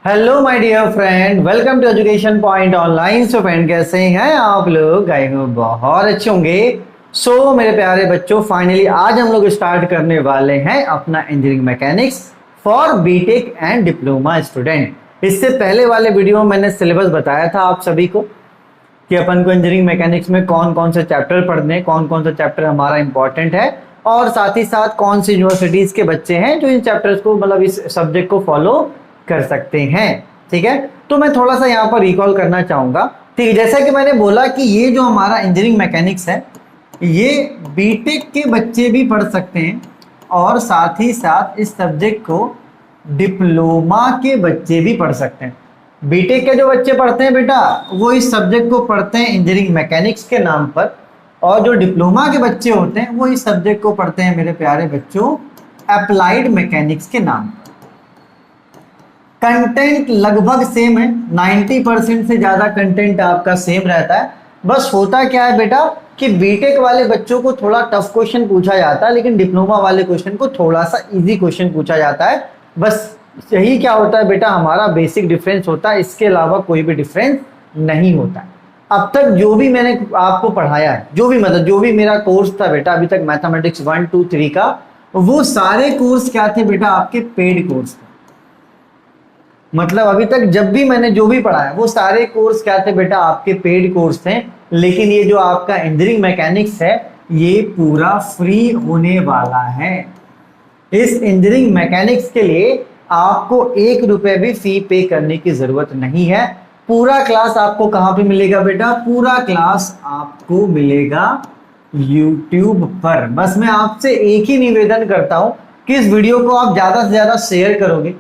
Hello my dear friend, welcome to education point online. So friend, कैसे हैं आप लोग? आई होप बहुत अच्छे होंगे। मेरे प्यारे बच्चों, फाइनली आज हम लोग स्टार्ट करने वाले हैं अपना engineering mechanics for B Tech and diploma student. इससे पहले वाले वीडियो में मैंने सिलेबस बताया था आप सभी को कि अपन को इंजीनियरिंग मैकेनिक्स में कौन कौन से चैप्टर पढ़ने, कौन कौन सा चैप्टर हमारा इंपॉर्टेंट है, और साथ ही साथ कौन सी यूनिवर्सिटीज के बच्चे हैं जो इन चैप्टर्स को, मतलब इस सब्जेक्ट को फॉलो कर सकते हैं। ठीक है, तो मैं थोड़ा सा यहाँ पर रिकॉल करना चाहूंगा। ठीक है, जैसा कि मैंने बोला कि ये जो हमारा इंजीनियरिंग मैकेनिक्स है, ये बीटेक के बच्चे भी पढ़ सकते हैं और साथ ही साथ इस सब्जेक्ट को डिप्लोमा के बच्चे भी पढ़ सकते हैं। बीटेक के जो बच्चे पढ़ते हैं बेटा, वो इस सब्जेक्ट को पढ़ते हैं इंजीनियरिंग मैकेनिक्स के नाम पर, और जो डिप्लोमा के बच्चे होते हैं वो इस सब्जेक्ट को पढ़ते हैं मेरे प्यारे बच्चों अप्लाइड मैकेनिक्स के नाम पर। कंटेंट लगभग सेम है, 90% से ज्यादा कंटेंट आपका सेम रहता है। बस होता क्या है बेटा कि बीटेक वाले बच्चों को थोड़ा टफ क्वेश्चन पूछा जाता है, लेकिन डिप्लोमा वाले क्वेश्चन को थोड़ा सा इजी क्वेश्चन पूछा जाता है। बस यही क्या होता है बेटा, हमारा बेसिक डिफरेंस होता है, इसके अलावा कोई भी डिफरेंस नहीं होता है। अब तक जो भी मैंने आपको पढ़ाया है, जो भी मेरा कोर्स था बेटा अभी तक मैथमेटिक्स 1 2 3 का, वो सारे कोर्स क्या थे बेटा, आपके पेड कोर्स थे। मतलब अभी तक जब भी मैंने जो भी पढ़ा है वो सारे कोर्स क्या थे बेटा, आपके पेड कोर्स थे। लेकिन ये जो आपका इंजीनियरिंग मैकेनिक्स है, ये पूरा फ्री होने वाला है। इस इंजीनियरिंग मैकेनिक्स के लिए आपको 1 रुपए भी फी पे करने की जरूरत नहीं है। पूरा क्लास आपको कहां पे मिलेगा बेटा? पूरा क्लास आपको मिलेगा YouTube पर। बस मैं आपसे एक ही निवेदन करता हूं कि इस वीडियो को आप ज्यादा से ज्यादा शेयर करोगे,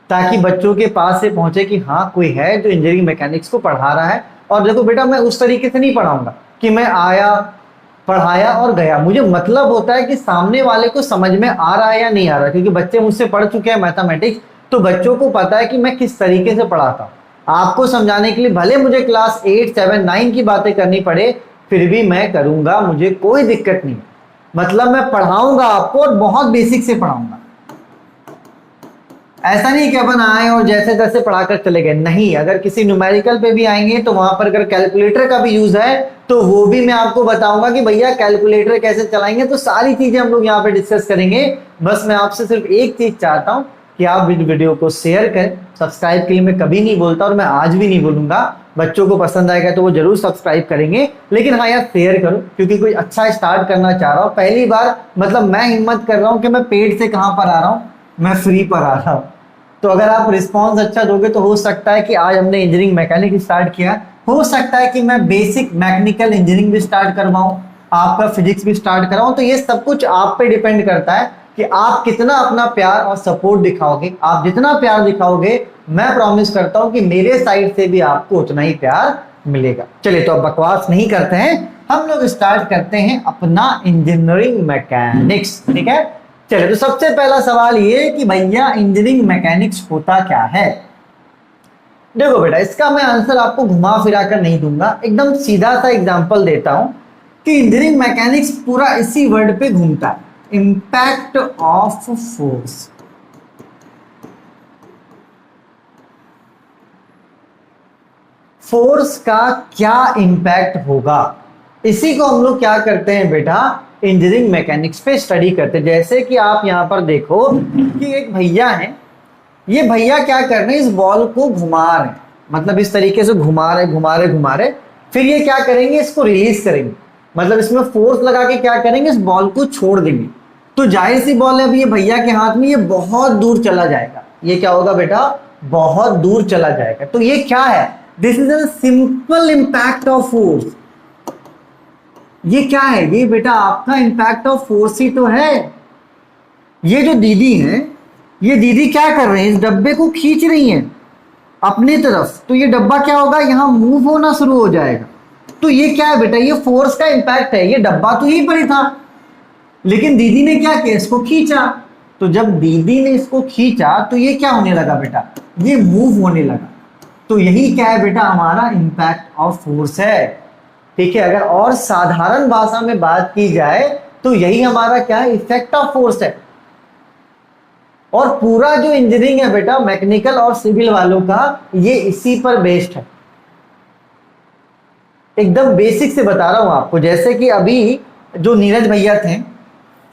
ताकि बच्चों के पास से पहुंचे कि हाँ कोई है जो इंजीनियरिंग मैकेनिक्स को पढ़ा रहा है। और देखो बेटा, मैं उस तरीके से नहीं पढ़ाऊंगा कि मैं आया, पढ़ाया और गया। मुझे मतलब होता है कि सामने वाले को समझ में आ रहा है या नहीं आ रहा, क्योंकि बच्चे मुझसे पढ़ चुके हैं मैथमेटिक्स, तो बच्चों को पता है कि मैं किस तरीके से पढ़ाता हूँ। आपको समझाने के लिए भले मुझे क्लास 8 7 9 की बातें करनी पड़े, फिर भी मैं करूंगा, मुझे कोई दिक्कत नहीं। मतलब मैं पढ़ाऊंगा आपको और बहुत बेसिक से पढ़ाऊंगा। ऐसा नहीं कि अपन आए और जैसे तैसे पढ़ाकर चले गए, नहीं। अगर किसी न्यूमेरिकल पे भी आएंगे तो वहां पर अगर कैलकुलेटर का भी यूज है तो वो भी मैं आपको बताऊंगा कि भैया कैलकुलेटर कैसे चलाएंगे। तो सारी चीजें हम लोग यहाँ पे डिस्कस करेंगे। बस मैं आपसे सिर्फ एक चीज चाहता हूँ कि आप वीडियो को शेयर करें। सब्सक्राइब के लिए मैं कभी नहीं बोलता और मैं आज भी नहीं बोलूंगा। बच्चों को पसंद आएगा तो वो जरूर सब्सक्राइब करेंगे, लेकिन हाँ यार शेयर करो, क्योंकि कोई अच्छा स्टार्ट करना चाह रहा हूँ पहली बार। मतलब मैं हिम्मत कर रहा हूँ कि मैं पेड से कहाँ पर आ रहा हूँ, मैं फ्री पर आ रहा हूँ। तो अगर आप रिस्पॉन्स अच्छा दोगे तो हो सकता है कि आज हमने इंजीनियरिंग मैकेनिक स्टार्ट किया, हो सकता है कि मैं बेसिक मैकेनिकल इंजीनियरिंग भी स्टार्ट करवाऊं, आपका फिजिक्स भी स्टार्ट कराऊं। तो ये सब कुछ आप पे डिपेंड करता है कि आप कितना अपना प्यार और सपोर्ट दिखाओगे। आप जितना प्यार दिखाओगे, मैं प्रॉमिस करता हूं कि मेरे साइड से भी आपको उतना ही प्यार मिलेगा। चलिए, तो अब बकवास नहीं करते हैं, हम लोग स्टार्ट करते हैं अपना इंजीनियरिंग मैकेनिक्स। ठीक है, चलिए। तो सबसे पहला सवाल ये कि भैया इंजीनियरिंग मैकेनिक्स होता क्या है? देखो बेटा, इसका मैं आंसर आपको घुमा फिरा कर नहीं दूंगा, एकदम सीधा सा एग्जांपल देता हूं कि इंजीनियरिंग मैकेनिक्स पूरा इसी वर्ड पे घूमता है, इंपैक्ट ऑफ फोर्स। फोर्स का क्या इंपैक्ट होगा, इसी को हम लोग क्या करते हैं बेटा, इंजीनियरिंग मैकेनिक्स पे स्टडी करते हैं। जैसे कि आप यहां पर देखो कि एक भैया है, ये भैया क्या कर रहे हैं, इस बॉल को घुमा रहे हैं। मतलब इस तरीके से घुमा रहे, फिर ये क्या करेंगे, इसको रिलीज करेंगे। मतलब इसमें फोर्स लगा के क्या करेंगे, इस बॉल को छोड़ देंगे। तो जाहिर सी बॉल है, अभी ये भैया के हाथ में, ये बहुत दूर चला जाएगा। ये क्या होगा बेटा, बहुत दूर चला जाएगा। तो ये क्या है, this is a simple impact of force. ये क्या है, ये बेटा आपका इंपैक्ट ऑफ फोर्स ही तो है। ये जो दीदी है, ये दीदी क्या कर रहे हैं, इस डब्बे को खींच रही हैं अपनी तरफ। तो ये डब्बा क्या होगा, यहां मूव होना शुरू हो जाएगा। तो ये क्या है बेटा, ये फोर्स का इंपैक्ट है। ये डब्बा तो यहीं पर ही था, लेकिन दीदी ने क्या किया, इसको खींचा। तो जब दीदी ने इसको खींचा तो ये क्या होने लगा बेटा, ये मूव होने लगा। तो यही क्या है बेटा, हमारा इंपैक्ट ऑफ फोर्स है। ठीक है, अगर और साधारण भाषा में बात की जाए तो यही हमारा क्या है, इफेक्ट ऑफ फोर्स है। और पूरा जो इंजीनियरिंग है बेटा मैकेनिकल और सिविल वालों का, ये इसी पर बेस्ड है। एकदम बेसिक से बता रहा हूं आपको। जैसे कि अभी जो नीरज भैया थे,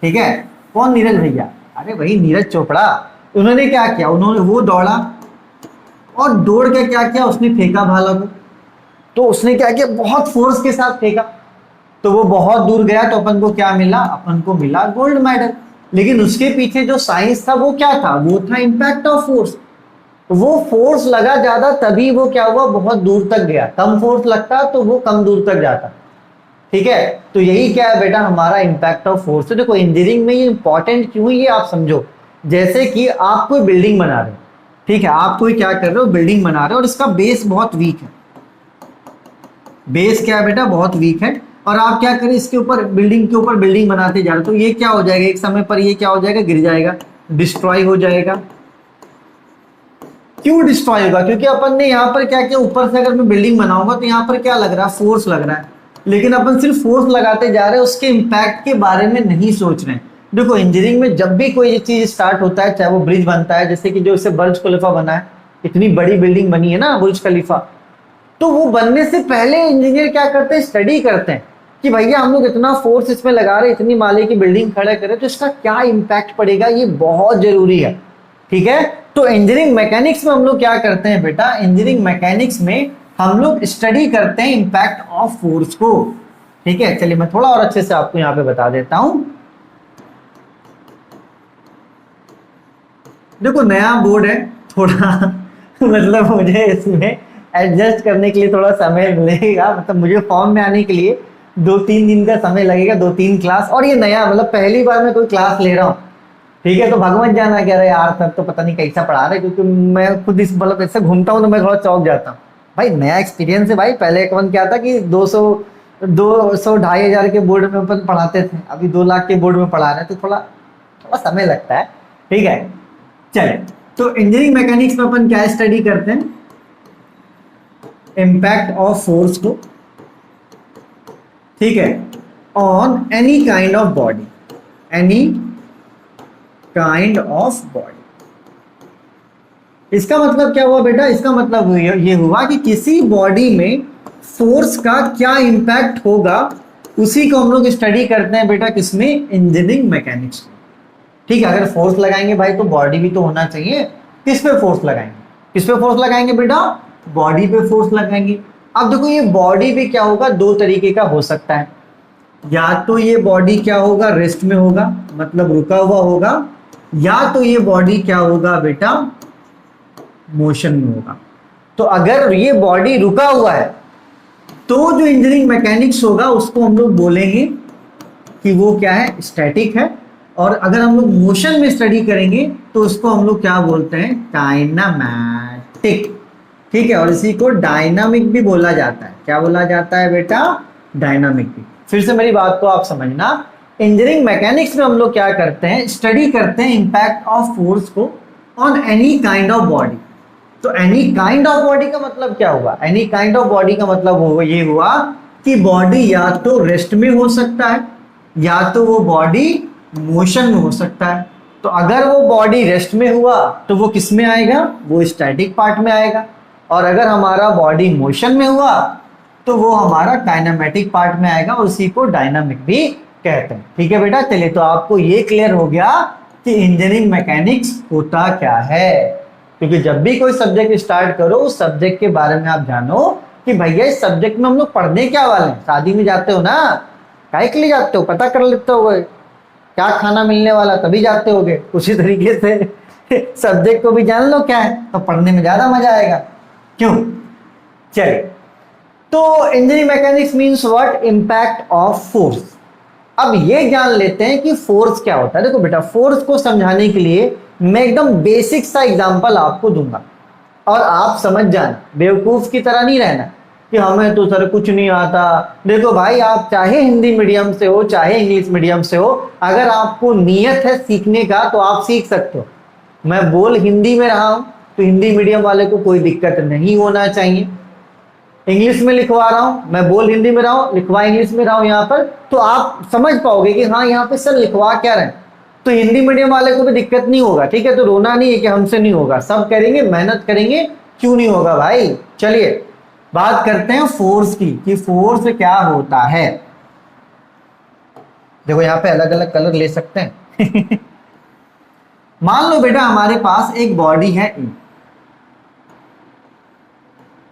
ठीक है, कौन नीरज भैया, अरे वही नीरज चोपड़ा। उन्होंने क्या किया, उन्होंने वो दौड़ा और दौड़ के क्या किया, उसने फेंका भाला को। तो उसने क्या किया, बहुत फोर्स के साथ फेंका, तो वो बहुत दूर गया, तो अपन को क्या मिला, अपन को मिला गोल्ड मेडल। लेकिन उसके पीछे जो साइंस था वो क्या था, वो था इम्पैक्ट ऑफ फोर्स। वो फोर्स लगा ज्यादा तभी वो क्या हुआ, बहुत दूर तक गया। कम फोर्स लगता तो वो कम दूर तक जाता। ठीक है, तो यही क्या है बेटा, हमारा इम्पैक्ट ऑफ फोर्स। तो देखो इंजीनियरिंग में ये इंपॉर्टेंट क्यों है ये आप समझो। जैसे कि आप कोई बिल्डिंग बना रहे हो, ठीक है, आप कोई क्या कर रहे हो, बिल्डिंग बना रहे हो, और इसका बेस बहुत वीक है। बेस क्या है बेटा, बहुत वीक है, और आप क्या करें, इसके ऊपर बिल्डिंग के ऊपर बिल्डिंग बनाते जा रहे हो, तो ये क्या हो जाएगा, एक समय पर ये क्या हो जाएगा, गिर जाएगा, डिस्ट्रॉय हो जाएगा। क्यों डिस्ट्रॉय होगा, क्योंकि अपन ने यहाँ पर क्या किया, ऊपर से अगर मैं बिल्डिंग बनाऊंगा तो यहाँ पर क्या लग रहा है, फोर्स लग रहा है। लेकिन अपन सिर्फ फोर्स लगाते जा रहे हैं, उसके इम्पैक्ट के बारे में नहीं सोच रहे हैं। देखो इंजीनियरिंग में जब भी कोई चीज स्टार्ट होता है, चाहे वो ब्रिज बनता है, जैसे कि जो इससे बुर्ज खलीफा बना है, इतनी बड़ी बिल्डिंग बनी है ना बुर्ज खलीफा, तो वो बनने से पहले इंजीनियर क्या करते हैं, स्टडी करते हैं कि भैया हम लोग इतना फोर्स इसमें लगा रहे हैं, इतनी माले की बिल्डिंग खड़ा करें, तो इसका क्या इम्पैक्ट पड़ेगा, ये बहुत जरूरी है। ठीक है, तो इंजीनियरिंग मैकेनिक्स में हम लोग क्या करते हैं बेटा, इंजीनियरिंग मैकेनिक्स में हम लोग स्टडी करते हैं इम्पैक्ट ऑफ फोर्स को। ठीक है, चलिए मैं थोड़ा और अच्छे से आपको यहां पे बता देता हूं। देखो नया बोर्ड है थोड़ा मतलब मुझे इसमें एडजस्ट करने के लिए थोड़ा समय मिलेगा, मतलब मुझे फॉर्म में आने के लिए 2-3 दिन का समय लगेगा, 2-3 क्लास, और ये नया मतलब पहली बार मैं कोई क्लास ले रहा हूँ। ठीक है, तो भगवान जाना कह रहे यार सर तो पता नहीं कैसा पढ़ा रहे, क्योंकि मैं खुद इस मतलब ऐसे घूमता हूँ तो मैं थोड़ा चौंक जाता हूँ। भाई नया एक्सपीरियंस है भाई, पहले एक मन क्या था कि 200-250 के बोर्ड में अपन पढ़ाते थे, अभी 2 लाख के बोर्ड में पढ़ा रहे हैं, तो थोड़ा थोड़ा समय लगता है। ठीक है, चले, तो इंजीनियरिंग मैकेनिक्स में अपन क्या स्टडी करते हैं, इम्पैक्ट ऑफ फोर्स को, ठीक है, on any kind of body, any kind of body. इसका मतलब क्या हुआ बेटा, इसका मतलब ये हुआ कि किसी बॉडी में फोर्स का क्या इंपैक्ट होगा, उसी को हम लोग स्टडी करते हैं बेटा, किसमें, इंजीनियरिंग मैकेनिक्स में। ठीक है, अगर फोर्स लगाएंगे भाई तो बॉडी भी तो होना चाहिए, किस पे फोर्स लगाएंगे, किस पे फोर्स लगाएंगे बेटा, बॉडी पे फोर्स लगाएंगे। अब देखो ये बॉडी भी क्या होगा, 2 तरीके का हो सकता है, या तो ये बॉडी क्या होगा, रेस्ट में होगा, मतलब रुका हुआ होगा, या तो ये बॉडी क्या होगा बेटा, मोशन में होगा। तो अगर ये बॉडी रुका हुआ है तो जो इंजीनियरिंग मैकेनिक्स होगा उसको हम लोग बोलेंगे कि वो क्या है, स्टैटिक है। और अगर हम लोग मोशन में स्टडी करेंगे तो उसको हम लोग क्या बोलते हैं, काइनेमैटिक। ठीक है, और इसी को डायनामिक भी बोला जाता है। क्या बोला जाता है बेटा, डायनामिक भी। फिर से मेरी बात को आप समझना, इंजीनियरिंग मैकेनिक्स में हम लोग क्या करते हैं, स्टडी करते हैं इंपैक्ट ऑफ फोर्स को on any kind of body. तो एनी काइंड ऑफ बॉडी का मतलब क्या हुआ, एनी काइंड ऑफ बॉडी का मतलब ये हुआ कि बॉडी या तो रेस्ट में हो सकता है, या तो वो बॉडी मोशन में हो सकता है। तो अगर वो बॉडी रेस्ट में हुआ तो वो किस में आएगा, वो स्टैटिक पार्ट में आएगा, और अगर हमारा बॉडी मोशन में हुआ तो वो हमारा काइनेमेटिक पार्ट में आएगा, और उसी को डायनामिक भी कहते हैं। ठीक है बेटा, चलिए तो आपको ये क्लियर हो गया कि इंजीनियरिंग मैकेनिक्स होता क्या है। क्योंकि जब भी कोई सब्जेक्ट स्टार्ट करो उस सब्जेक्ट के बारे में आप जानो कि भैया इस सब्जेक्ट में हम लोग पढ़ने क्या वाले हैं। शादी में जाते हो ना, काहे के लिए जाते हो, पता कर लेते हो क्या खाना मिलने वाला, तभी जाते होगे। उसी तरीके से सब्जेक्ट को भी जान लो क्या है, तो पढ़ने में ज्यादा मजा आएगा। क्यों, चलिए, तो engineering mechanics means what, impact of force. अब ये जान लेते हैं कि फोर्स क्या होता है। देखो बेटा, फोर्स को समझाने के लिए मैं एकदम बेसिक सा एग्जांपल आपको दूंगा, और आप समझ जाना, बेवकूफ की तरह नहीं रहना कि हमें तो सर कुछ नहीं आता। देखो भाई, आप चाहे हिंदी मीडियम से हो चाहे इंग्लिश मीडियम से हो, अगर आपको नियत है सीखने का तो आप सीख सकते हो। मैं बोल हिंदी में रहा हूं तो हिंदी मीडियम वाले को कोई दिक्कत नहीं होना चाहिए। इंग्लिश में लिखवा रहा हूं, मैं बोल हिंदी में रहा हूं, लिखवा इंग्लिश में रहा हूं यहाँ पर, तो आप समझ पाओगे कि हाँ यहाँ पे सर लिखवा क्या रहे हैं। तो हिंदी मीडियम वाले को भी दिक्कत नहीं होगा, ठीक है। तो रोना नहीं है कि हमसे नहीं होगा, सब करेंगे, मेहनत करेंगे, क्यों नहीं होगा भाई। चलिए बात करते हैं फोर्स की, कि फोर्स क्या होता है। देखो यहाँ पे अलग अलग कलर ले सकते हैं। मान लो बेटा हमारे पास एक बॉडी है ए,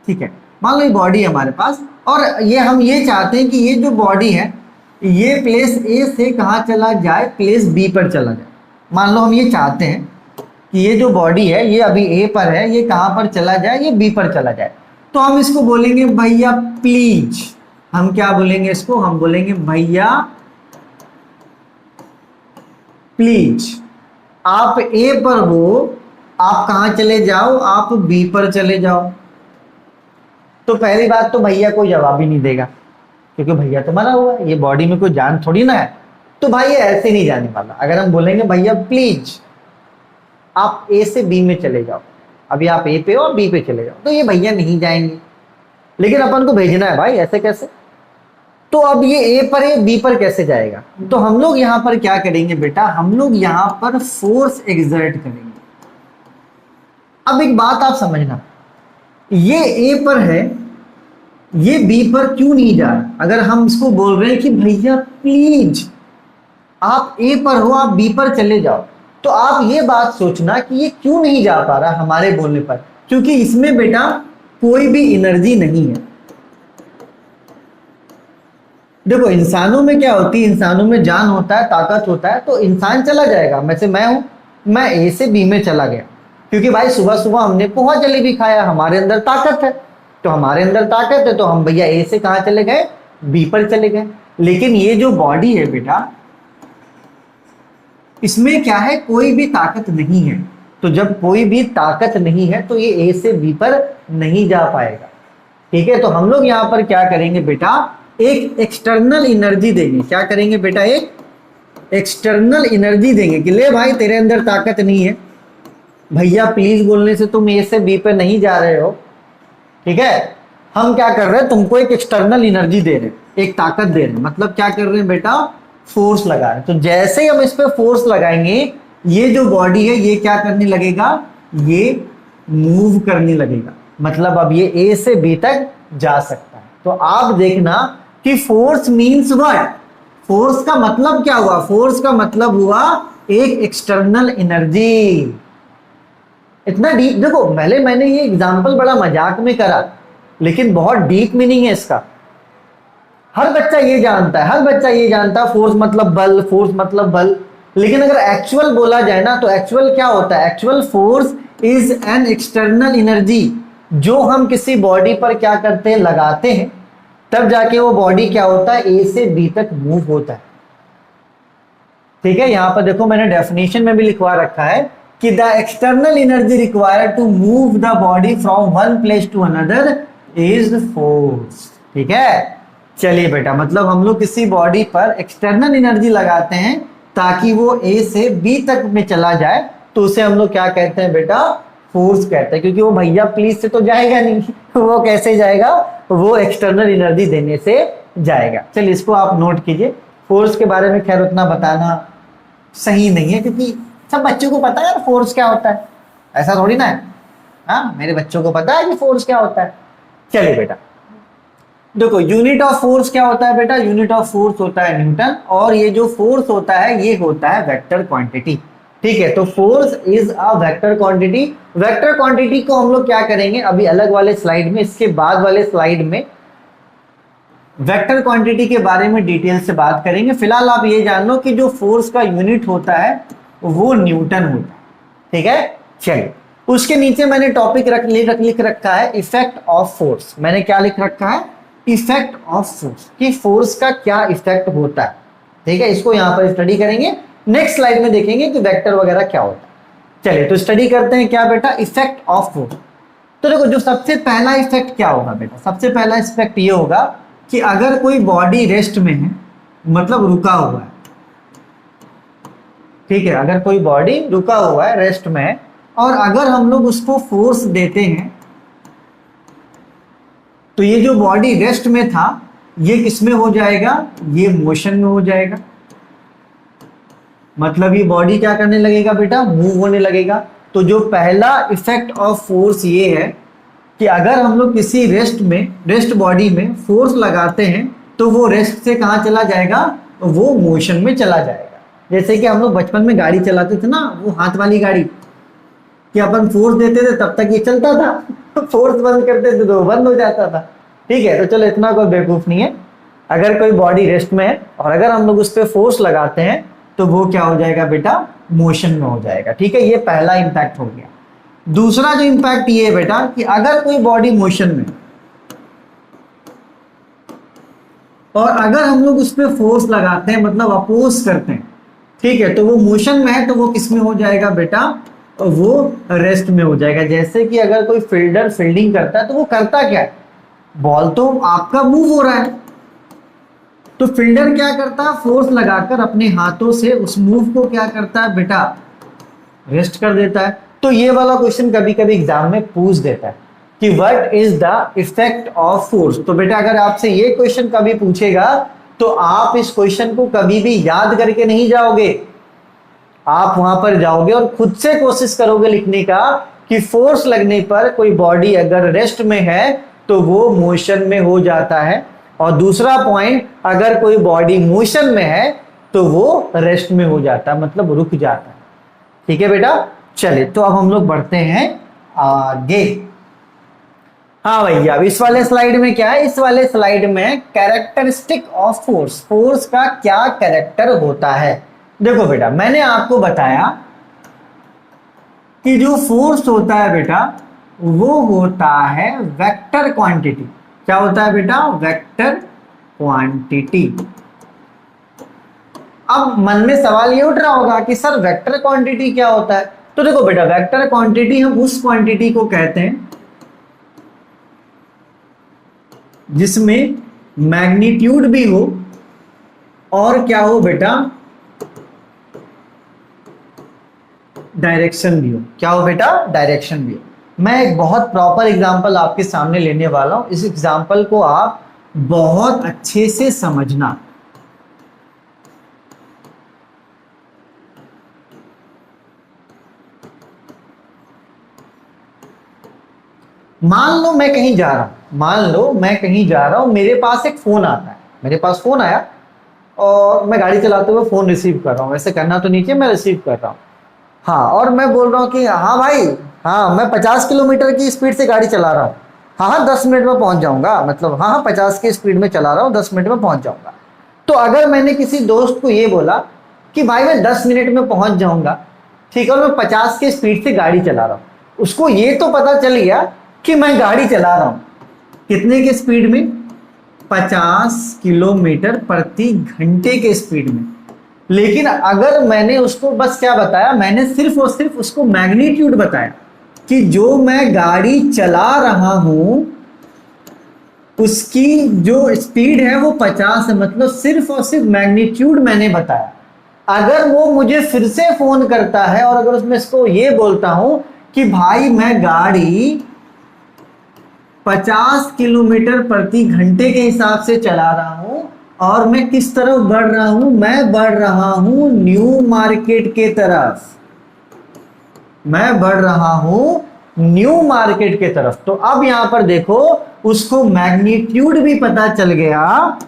ठीक है, मान लो ये बॉडी है हमारे पास, और ये हम ये चाहते हैं कि ये जो बॉडी है ये प्लेस ए से कहाँ चला जाए, प्लेस बी पर चला जाए। मान लो हम ये चाहते हैं कि ये जो बॉडी है ये अभी ए पर है, ये कहाँ पर चला जाए, ये बी पर चला जाए। तो हम इसको बोलेंगे भैया प्लीज, हम क्या बोलेंगे इसको, हम बोलेंगे भैया प्लीज आप ए पर हो, आप कहाँ चले जाओ, आप बी पर चले जाओ। तो पहली बात तो भैया कोई जवाब ही नहीं देगा, क्योंकि भैया तो मरा हुआ है, ये बॉडी में कोई जान थोड़ी ना है, तो भाई ये ऐसे नहीं जाने वाला। अगर हम बोलेंगे भैया प्लीज आप ए से बी में चले जाओ, अभी आप ए पे हो और बी पे चले जाओ, तो ये भैया नहीं जाएंगे। लेकिन अपन को भेजना है भाई, ऐसे कैसे। तो अब ये ए पर है, बी पर कैसे जाएगा। तो हम लोग यहां पर क्या करेंगे बेटा, हम लोग यहां पर फोर्स एक्सर्ट करेंगे। अब एक बात आप समझना, ये ए पर है, ये बी पर क्यों नहीं जा रहा। अगर हम इसको बोल रहे हैं कि भैया प्लीज आप ए पर हो, आप बी पर चले जाओ, तो आप ये बात सोचना कि ये क्यों नहीं जा पा रहा हमारे बोलने पर, क्योंकि इसमें बेटा कोई भी एनर्जी नहीं है। देखो इंसानों में क्या होती है, इंसानों में जान होता है, ताकत होता है, तो इंसान चला जाएगा। वैसे मैं हूं, मैं ए से बी में चला गया, क्योंकि भाई सुबह सुबह हमने पोहा जलेबी खाया, हमारे अंदर ताकत है, तो हमारे अंदर ताकत है, तो हम भैया ए से कहां चले गए, बी पर चले गए। लेकिन ये जो बॉडी है बेटा, इसमें क्या है, कोई भी ताकत नहीं है। तो जब कोई भी ताकत नहीं है तो ये ए से बी पर नहीं जा पाएगा, ठीक है। तो हम लोग यहां पर क्या करेंगे बेटा, एक एक्सटर्नल एनर्जी देंगे। क्या करेंगे बेटा, एक एक्सटर्नल एनर्जी देंगे कि ले भाई तेरे अंदर ताकत नहीं है, भैया प्लीज बोलने से तुम ए से बी पे नहीं जा रहे हो, ठीक है। हम क्या कर रहे हैं, तुमको एक एक्सटर्नल एनर्जी दे रहे हैं, एक ताकत दे रहे हैं। मतलब क्या कर रहे हैं बेटा, फोर्स लगा रहे हैं। तो जैसे ही हम इस पे फोर्स लगाएंगे, ये जो बॉडी है ये क्या करने लगेगा, ये मूव करने लगेगा। मतलब अब ये ए से बी तक जा सकता है। तो आप देखना कि फोर्स मींस व्हाट, फोर्स का मतलब क्या हुआ, फोर्स का मतलब हुआ एक एक्सटर्नल एनर्जी। इतना डीप देखो, पहले मैंने ये एग्जांपल बड़ा मजाक में करा, लेकिन बहुत डीप मीनिंग है इसका। हर बच्चा ये जानता है, हर बच्चा ये जानता है फोर्स मतलब बल, फोर्स मतलब बल। लेकिन अगर एक्चुअल बोला जाए ना, तो एक्चुअल क्या होता है, actual force is an external energy, जो हम किसी बॉडी पर क्या करते हैं, लगाते हैं, तब जाके वो बॉडी क्या होता है, ए से बी तक मूव होता है, ठीक है। यहां पर देखो मैंने डेफिनेशन में भी लिखवा रखा है कि the external energy required to move the body from one place to another is force, ठीक है। चलिए बेटा, मतलब हम लोग किसी बॉडी पर एक्सटर्नल एनर्जी लगाते हैं ताकि वो ए से बी तक में चला जाए, तो उसे हम लोग क्या कहते हैं बेटा, फोर्स कहते हैं। क्योंकि वो भैया प्लीज से तो जाएगा नहीं, वो कैसे जाएगा, वो एक्सटर्नल एनर्जी देने से जाएगा। चलिए इसको आप नोट कीजिए। फोर्स के बारे में खैर उतना बताना सही नहीं है, क्योंकि सब बच्चों को पता है यार फोर्स क्या होता है, ऐसा थोड़ी ना है। हाँ, मेरे बच्चों को पता है कि फोर्स क्या होता है। चलिए बेटा देखो, यूनिट ऑफ फोर्स क्या होता है बेटा, यूनिट ऑफ फोर्स होता है न्यूटन, और ये जो फोर्स होता है ये होता है वेक्टर क्वांटिटी, ठीक है। तो force is a vector quantity. Vector quantity को हम लोग क्या करेंगे अभी अलग वाले स्लाइड में, इसके बाद वाले स्लाइड में वेक्टर क्वांटिटी के बारे में डिटेल से बात करेंगे। फिलहाल आप ये जान लो कि जो फोर्स का यूनिट होता है वो न्यूटन होता है, ठीक है। चलिए, उसके नीचे मैंने टॉपिक लिख रखा है इफेक्ट ऑफ फोर्स। मैंने क्या लिख रखा है, इफेक्ट ऑफ फोर्स, कि फोर्स का क्या इफेक्ट होता है, ठीक है। इसको यहां पर स्टडी करेंगे, नेक्स्ट स्लाइड में देखेंगे कि वेक्टर वगैरह क्या होता है। चलिए तो स्टडी करते हैं क्या बेटा, इफेक्ट ऑफ फोर्स। तो देखो जो सबसे पहला इफेक्ट क्या होगा बेटा, सबसे पहला इफेक्ट ये होगा कि अगर कोई बॉडी रेस्ट में है, मतलब रुका हुआ है, ठीक है, अगर कोई बॉडी रुका हुआ है, रेस्ट में है, और अगर हम लोग उसको फोर्स देते हैं, तो ये जो बॉडी रेस्ट में था ये किस में हो जाएगा, ये मोशन में हो जाएगा, मतलब ये बॉडी क्या करने लगेगा बेटा, मूव होने लगेगा। तो जो पहला इफेक्ट ऑफ फोर्स ये है कि अगर हम लोग किसी रेस्ट बॉडी में फोर्स लगाते हैं तो वो रेस्ट से कहाँ चला जाएगा, वो मोशन में चला जाएगा। जैसे कि हम लोग बचपन में गाड़ी चलाते थे ना, वो हाथ वाली गाड़ी, कि अपन फोर्स देते थे तब तक ये चलता था फोर्स बंद करते थे तो बंद हो जाता था। ठीक है, तो चलो इतना कोई बेवकूफ नहीं है। अगर कोई बॉडी रेस्ट में है और अगर हम लोग उस पर फोर्स लगाते हैं तो वो क्या हो जाएगा बेटा, मोशन में हो जाएगा। ठीक है, ये पहला इंपैक्ट हो गया। दूसरा जो इंपैक्ट ये है बेटा कि अगर कोई बॉडी मोशन में और अगर हम लोग उस पर फोर्स लगाते हैं, मतलब अपोज करते हैं, ठीक है, तो वो मोशन में है तो वो किस में हो जाएगा बेटा, वो रेस्ट में हो जाएगा। जैसे कि अगर कोई फील्डर फील्डिंग करता है तो वो करता क्या है, बॉल तो आपका मूव हो रहा है, तो फील्डर क्या करता है, फोर्स लगाकर अपने हाथों से उस मूव को क्या करता है बेटा, रेस्ट कर देता है। तो ये वाला क्वेश्चन कभी कभी एग्जाम में पूछ देता है कि what is the effect of force. तो बेटा अगर आपसे ये क्वेश्चन कभी पूछेगा तो आप इस क्वेश्चन को कभी भी याद करके नहीं जाओगे, आप वहां पर जाओगे और खुद से कोशिश करोगे लिखने का कि फोर्स लगने पर कोई बॉडी अगर रेस्ट में है तो वो मोशन में हो जाता है, और दूसरा पॉइंट, अगर कोई बॉडी मोशन में है तो वो रेस्ट में हो जाता है, मतलब रुक जाता है। ठीक है बेटा, चलिए तो अब हम लोग बढ़ते हैं आगे। हाँ भैया, अब इस वाले स्लाइड में क्या है, इस वाले स्लाइड में कैरेक्टरिस्टिक ऑफ फोर्स, फोर्स का क्या कैरेक्टर होता है। देखो बेटा, मैंने आपको बताया कि जो फोर्स होता है बेटा वो होता है वेक्टर क्वांटिटी। क्या होता है बेटा, वेक्टर क्वांटिटी। अब मन में सवाल ये उठ रहा होगा कि सर वेक्टर क्वांटिटी क्या होता है। तो देखो बेटा, वेक्टर क्वांटिटी हम उस क्वांटिटी को कहते हैं जिसमें मैग्नीट्यूड भी हो और क्या हो बेटा, डायरेक्शन भी हो। क्या हो बेटा, डायरेक्शन भी हो। मैं एक बहुत प्रॉपर एग्जांपल आपके सामने लेने वाला हूं, इस एग्जांपल को आप बहुत अच्छे से समझना। मान लो मैं कहीं जा रहा हूं, मेरे पास एक फोन आता है, मेरे पास फोन आया और मैं गाड़ी चलाते हुए फोन रिसीव कर रहा हूं। वैसे करना तो नहीं चाहिए, मैं रिसीव कर रहा हूं। हाँ, और मैं बोल रहा हूँ कि हाँ भाई, हाँ मैं 50 किलोमीटर की स्पीड से गाड़ी चला रहा हूँ, हाँ 10 मिनट में पहुंच जाऊंगा, मतलब हाँ 50 की स्पीड में चला रहा हूँ, 10 मिनट में पहुंच जाऊंगा। तो अगर मैंने किसी दोस्त को ये बोला कि भाई मैं 10 मिनट में पहुंच जाऊंगा, ठीक है, और मैं 50 की स्पीड से गाड़ी चला रहा हूँ, उसको ये तो पता चल गया कि मैं गाड़ी चला रहा हूँ कितने की स्पीड में, 50 किलोमीटर प्रति घंटे के स्पीड में। लेकिन अगर मैंने उसको बस क्या बताया, मैंने सिर्फ और सिर्फ उसको मैग्नीट्यूड बताया कि जो मैं गाड़ी चला रहा हूं उसकी जो स्पीड है वो 50 है, मतलब सिर्फ और सिर्फ मैग्नीट्यूड मैंने बताया। अगर वो मुझे फिर से फोन करता है और अगर उसमें इसको ये बोलता हूं कि भाई मैं गाड़ी 50 किलोमीटर प्रति घंटे के हिसाब से चला रहा हूं और मैं किस तरफ बढ़ रहा हूं, मैं बढ़ रहा हूं न्यू मार्केट के तरफ, मैं बढ़ रहा हूं न्यू मार्केट के तरफ। तो अब यहां पर देखो, उसको मैग्नीट्यूड भी पता चल गया,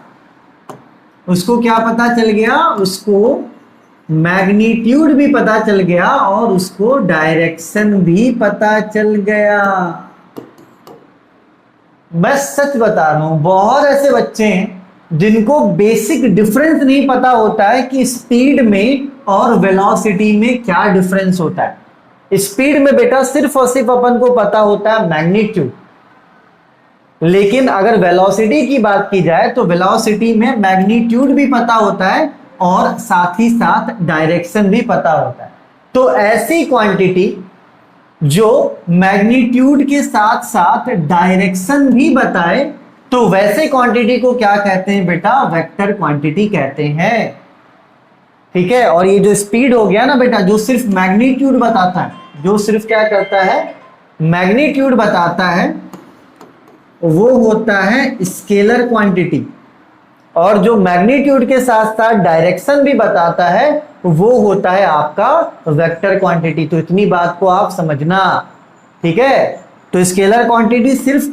उसको क्या पता चल गया, उसको मैग्नीट्यूड भी पता चल गया और उसको डायरेक्शन भी पता चल गया। मैं सच बता रहा हूं, बहुत ऐसे बच्चे हैं जिनको बेसिक डिफरेंस नहीं पता होता है कि स्पीड में और वेलोसिटी में क्या डिफरेंस होता है। स्पीड में बेटा सिर्फ और सिर्फ अपन को पता होता है मैग्नीट्यूड, लेकिन अगर वेलोसिटी की बात की जाए तो वेलोसिटी में मैग्नीट्यूड भी पता होता है और साथ ही साथ डायरेक्शन भी पता होता है। तो ऐसी क्वांटिटी जो मैग्नीट्यूड के साथ साथ डायरेक्शन भी बताए, तो वैसे क्वांटिटी को क्या कहते हैं बेटा, वेक्टर क्वांटिटी कहते हैं। ठीक है, और ये जो स्पीड हो गया ना बेटा, जो सिर्फ मैग्नीट्यूड बताता है, जो सिर्फ क्या करता है, मैग्नीट्यूड बताता है, वो होता है स्केलर क्वांटिटी। और जो मैग्नीट्यूड के साथ साथ डायरेक्शन भी बताता है वो होता है आपका वेक्टर क्वांटिटी। तो इतनी बात को आप समझना, ठीक है। तो स्केलर क्वांटिटी सिर्फ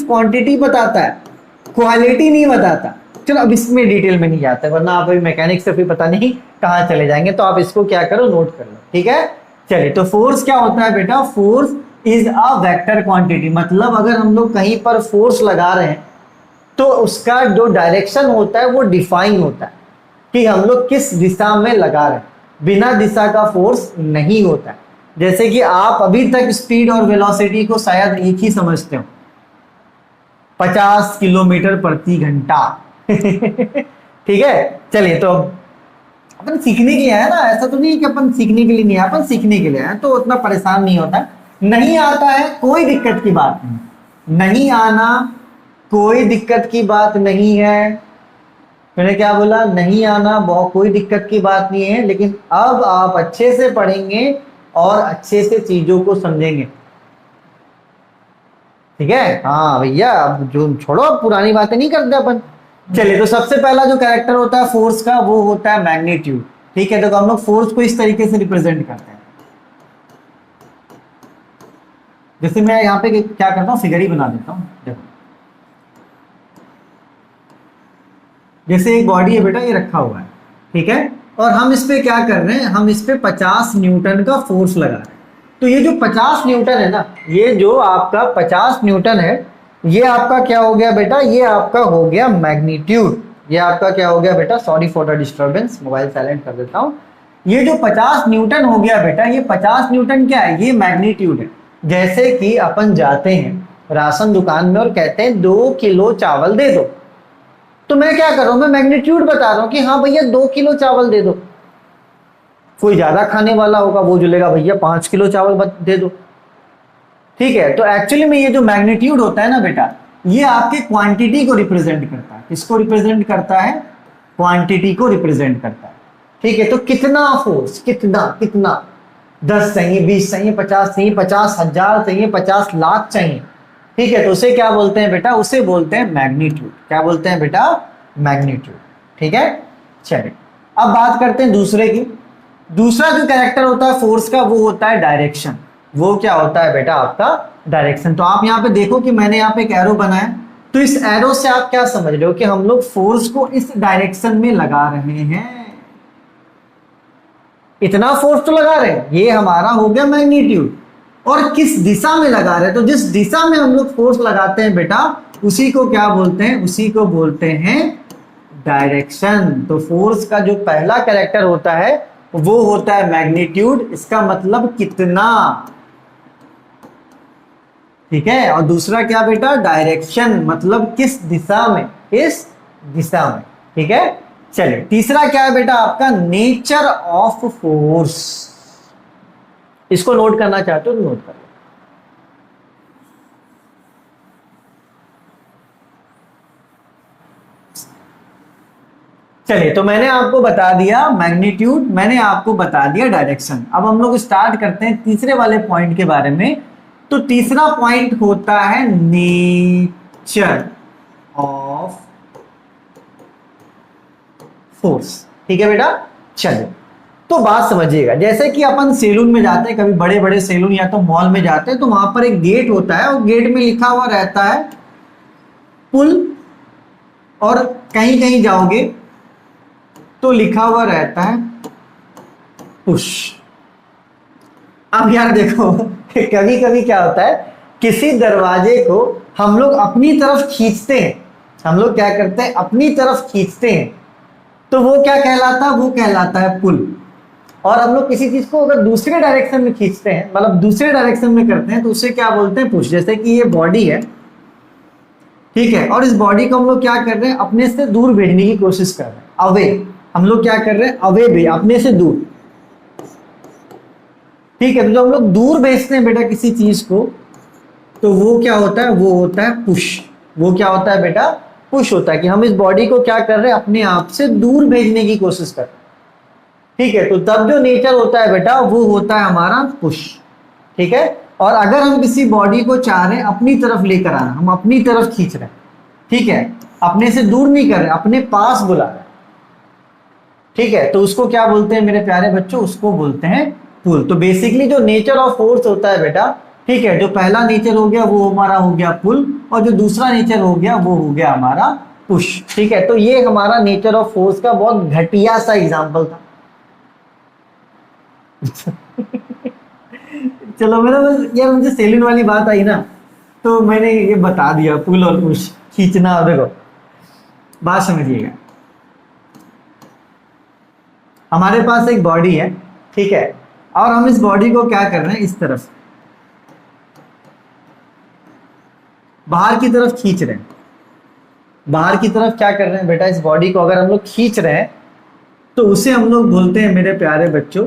क्वांटिटी बताता है, क्वालिटी नहीं बताता। चलो अब इसमें डिटेल में नहीं जाते, वरना आप अभी मैकेनिक्स से भी पता नहीं कहां चले जाएंगे। तो आप इसको क्या करो, नोट कर लो, ठीक है। चलिए, तो फोर्स क्या होता है बेटा? Force is a vector quantity. मतलब अगर हम लोग कहीं पर फोर्स लगा रहे हैं तो उसका जो डायरेक्शन होता है वो डिफाइन होता है कि हम लोग किस दिशा में लगा रहे हैं। बिना दिशा का फोर्स नहीं होता है। जैसे कि आप अभी तक स्पीड और वेलोसिटी को शायद एक ही समझते हो, 50 किलोमीटर प्रति घंटा। ठीक है। चलिए, तो अपन सीखने के लिए है ना, ऐसा तो नहीं कि अपन सीखने के लिए नहीं है, अपन सीखने के लिए है, तो उतना परेशान नहीं होता। नहीं आता है कोई दिक्कत की बात नहीं, नहीं आना कोई दिक्कत की बात नहीं है। मैंने क्या बोला? नहीं आना बहुत कोई दिक्कत की बात नहीं है, लेकिन अब आप अच्छे से पढ़ेंगे और अच्छे से चीजों को समझेंगे, ठीक है। हाँ भैया, अब जो छोड़ो, अब पुरानी बातें नहीं करते अपन। चलिए, तो सबसे पहला जो कैरेक्टर होता है फोर्स का वो होता है मैग्नीट्यूड, ठीक है। तो हम लोग फोर्स को इस तरीके से रिप्रेजेंट करते हैं। जैसे मैं यहाँ पे क्या करता हूँ, फिगर ही बना देता हूँ। देखो, जैसे एक बॉडी है बेटा, ये रखा हुआ है, ठीक है। और हम इस पे क्या कर रहे हैं, हम इस पे 50 न्यूटन का फोर्स लगा रहे हैं। तो ये जो 50 न्यूटन है ना, ये जो आपका 50 न्यूटन है, ये आपका क्या हो गया बेटा? ये आपका हो गया मैग्नीट्यूड। ये आपका क्या हो गया बेटा? Sorry for the disturbance, mobile silent कर देता हूं। ये जो 50 न्यूटन हो गया बेटा, ये 50 न्यूटन क्या है? ये मैग्नीट्यूड है। जैसे कि अपन जाते हैं राशन दुकान में और कहते हैं 2 किलो चावल दे दो, तो मैं क्या कर रहा हूं? मैं मैग्नीट्यूड बता रहा हूं कि हाँ भैया 2 किलो चावल दे दो। कोई ज्यादा खाने वाला होगा, वो जुलेगा भैया 5 किलो चावल दे दो, ठीक है। तो एक्चुअली में ये जो मैग्नीट्यूड होता है ना बेटा, ये आपके क्वांटिटी को रिप्रेजेंट करता है। किसको रिप्रेजेंट करता है? क्वांटिटी को रिप्रेजेंट करता है, ठीक है। तो कितना फोर्स, कितना कितना 10 चाहिए, 20 चाहिए, 50 चाहिए, 50,000 चाहिए, 50 लाख चाहिए, ठीक है। तो उसे क्या बोलते हैं बेटा? उसे बोलते हैं मैग्नीट्यूड। क्या बोलते हैं बेटा? मैग्नीट्यूड, ठीक है। चलिए, अब बात करते हैं दूसरे की। दूसरा जो कैरेक्टर होता है फोर्स का वो होता है डायरेक्शन। वो क्या होता है बेटा? आपका डायरेक्शन। तो आप यहाँ पे देखो कि मैंने यहाँ पे एक एरो बनाया, तो इस एरो से आप क्या समझ रहे हो कि हम लोग फोर्स को इस डायरेक्शन में लगा रहे हैं। इतना फोर्स तो लगा रहे हैं, ये हमारा हो गया मैग्नीट्यूड। और किस दिशा में लगा रहे हैं? तो जिस दिशा में हम लोग फोर्स लगाते हैं बेटा, उसी को क्या बोलते हैं? उसी को बोलते हैं डायरेक्शन। तो फोर्स का जो पहला कैरेक्टर होता है वो होता है मैग्नीट्यूड, इसका मतलब कितना, ठीक है। और दूसरा क्या बेटा? डायरेक्शन, मतलब किस दिशा में, किस दिशा में, ठीक है। चलिए, तीसरा क्या है बेटा? आपका नेचर ऑफ फोर्स। इसको नोट करना चाहते हो तो नोट कर लो। चलिए, तो मैंने आपको बता दिया मैग्नीट्यूड, मैंने आपको बता दिया डायरेक्शन। अब हम लोग स्टार्ट करते हैं तीसरे वाले पॉइंट के बारे में। तो तीसरा पॉइंट होता है नेचर ऑफ फोर्स, ठीक है बेटा। चलिए, तो बात समझिएगा। जैसे कि अपन सैलून में जाते हैं, कभी बड़े बड़े सैलून या तो मॉल में जाते हैं, तो वहां पर एक गेट होता है और गेट में लिखा हुआ रहता है पुल, और कहीं कहीं जाओगे तो लिखा हुआ रहता है पुश। अब यार देखो, कभी कभी क्या होता है, किसी दरवाजे को हम लोग अपनी तरफ खींचते हैं, हम लोग क्या करते हैं? अपनी तरफ खींचते हैं, तो वो क्या कहलाता है? वो कहलाता है पुल। और हम लोग किसी चीज को अगर दूसरे डायरेक्शन में खींचते हैं, मतलब दूसरे डायरेक्शन में करते हैं, तो उसे क्या बोलते हैं? पुश। जैसे कि ये बॉडी है, ठीक है, और इस बॉडी को हम लोग क्या कर रहे हैं? अपने से दूर भेजने की कोशिश कर रहे हैं, अवे। हम लोग क्या कर रहे हैं? अवे भी, अपने से दूर, ठीक है। तो जब हम लोग दूर भेजते हैं बेटा किसी चीज को, तो वो क्या होता है? वो होता है पुश। वो क्या होता है बेटा? पुश होता है कि हम इस बॉडी को क्या कर रहे हैं? अपने आप से दूर भेजने की कोशिश कर रहे हैं, ठीक है। तो तब जो नेचर होता है बेटा वो होता है हमारा पुश, ठीक है। और अगर हम किसी बॉडी को चाह रहे हैं अपनी तरफ लेकर आना, हम अपनी तरफ खींच रहे हैं, ठीक है, अपने से दूर नहीं कर रहे, अपने पास बुला रहे हैं, ठीक है, तो उसको क्या बोलते हैं मेरे प्यारे बच्चों, उसको बोलते हैं पुल। तो बेसिकली जो नेचर ऑफ फोर्स होता है बेटा, ठीक है, जो पहला नेचर हो गया वो हमारा हो गया पुल, और जो दूसरा नेचर हो गया वो हो गया हमारा पुश, ठीक है। तो ये हमारा नेचर ऑफ फोर्स का बहुत घटिया सा एग्जांपल था। चलो मेरा बस यार, मुझे सेलिन वाली बात आई ना, तो मैंने ये बता दिया, पुल और पुश खींचना। और देखो बात समझिएगा, हमारे पास एक बॉडी है, ठीक है, और हम इस बॉडी को क्या कर रहे हैं, इस तरफ बाहर की तरफ खींच रहे हैं। बाहर की तरफ क्या कर रहे हैं बेटा, इस बॉडी को अगर हम लोग खींच रहे हैं तो उसे हम लोग बोलते हैं मेरे प्यारे बच्चों,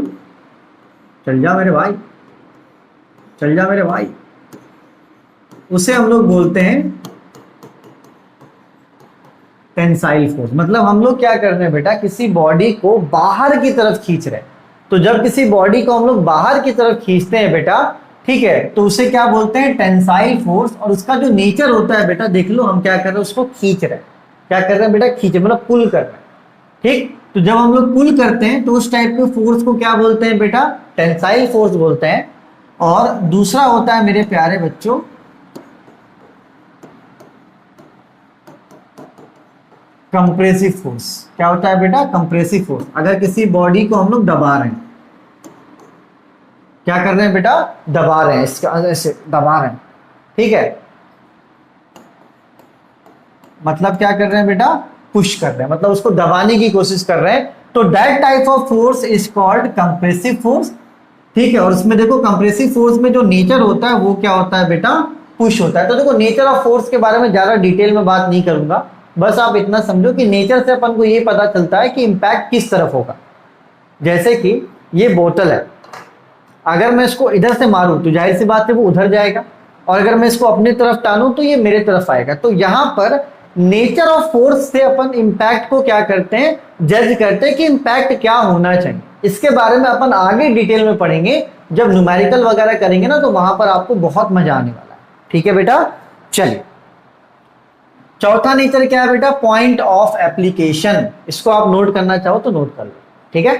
चल जा मेरे भाई, चल जा मेरे भाई, उसे हम लोग बोलते हैं टेंसाइल फोर्स। मतलब हम लोग क्या कर रहे हैं बेटा, किसी बॉडी को बाहर की तरफ खींच रहे हैं। तो जब किसी बॉडी को हम लोग बाहर की तरफ खींचते हैं बेटा, ठीक है, तो उसे क्या बोलते हैं, टेंसाइल फोर्स। और उसका जो नेचर होता है बेटा, देख लो हम क्या कर रहे हैं, उसको खींच रहे हैं। क्या कर रहे हैं बेटा, खींचे मतलब पुल कर रहे हैं, ठीक। तो जब हम लोग पुल करते हैं तो उस टाइप के फोर्स को क्या बोलते हैं बेटा, टेंसाइल फोर्स बोलते हैं। और दूसरा होता है मेरे प्यारे बच्चों कंप्रेसिव फोर्स। क्या होता है बेटा, कंप्रेसिव फोर्स। अगर किसी बॉडी को हम लोग दबा रहे हैं, क्या कर रहे हैं बेटा, दबा रहे हैं, इसका ऐसे दबा रहे हैं, ठीक है, मतलब क्या कर रहे हैं बेटा, पुश कर रहे हैं, मतलब उसको दबाने की कोशिश कर रहे हैं। तो that type of force is called compressive force, ठीक है। और उसमें देखो कंप्रेसिव फोर्स में जो नेचर होता है वो क्या होता है बेटा, पुश होता है। तो देखो नेचर ऑफ फोर्स के बारे में ज्यादा डिटेल में बात नहीं करूंगा, बस आप इतना समझो कि नेचर से अपन को ये पता चलता है कि इंपैक्ट किस तरफ होगा। जैसे कि ये बोतल है, अगर मैं इसको इधर से मारूं तो जाहिर सी बात है वो उधर जाएगा, और अगर मैं इसको अपनी तरफ टानूं तो ये मेरे तरफ आएगा। तो यहां पर नेचर ऑफ फोर्स से अपन इंपैक्ट को क्या करते हैं, जज करते हैं कि इंपैक्ट क्या होना चाहिए। इसके बारे में अपन आगे डिटेल में पढ़ेंगे, जब न्यूमेरिकल वगैरह करेंगे ना, तो वहां पर आपको बहुत मजा आने वाला है, ठीक है बेटा। चलिए, चौथा नेचर क्या है बेटा, पॉइंट ऑफ एप्लीकेशन। इसको आप नोट करना चाहो तो नोट कर लो, ठीक है।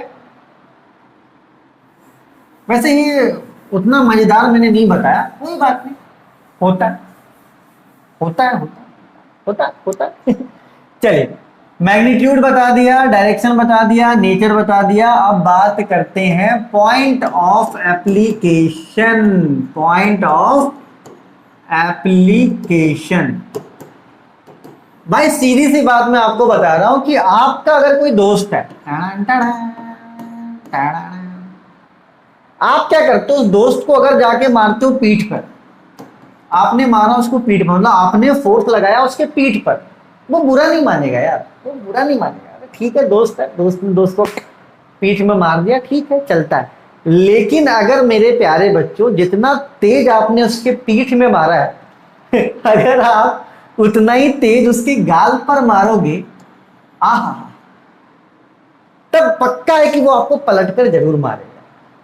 वैसे ये उतना मजेदार मैंने नहीं बताया, कोई बात नहीं, होता है होता है होता है होता है होता है। चलिए, मैग्नीट्यूड बता दिया, डायरेक्शन बता दिया, नेचर बता दिया। अब बात करते हैं point of application. Point of application, भाई सीधी सी बात मैं आपको बता रहा हूं कि आपका अगर कोई दोस्त है, आप क्या करते हो, उस दोस्त को अगर जाके मारते हो पीठ पर, आपने मारा उसको पीठ पर, मतलब आपने फोर्स लगाया उसके पीठ पर, वो बुरा नहीं मानेगा यार, वो बुरा नहीं मानेगा। ठीक है, दोस्त है, दोस्त ने दोस्त को पीठ में मार दिया, ठीक है, चलता है। लेकिन अगर मेरे प्यारे बच्चों जितना तेज आपने उसके पीठ में मारा है अगर आप उतना ही तेज उसके गाल पर मारोगे, आहा, तब पक्का है कि वो आपको पलटकर जरूर मारेगा।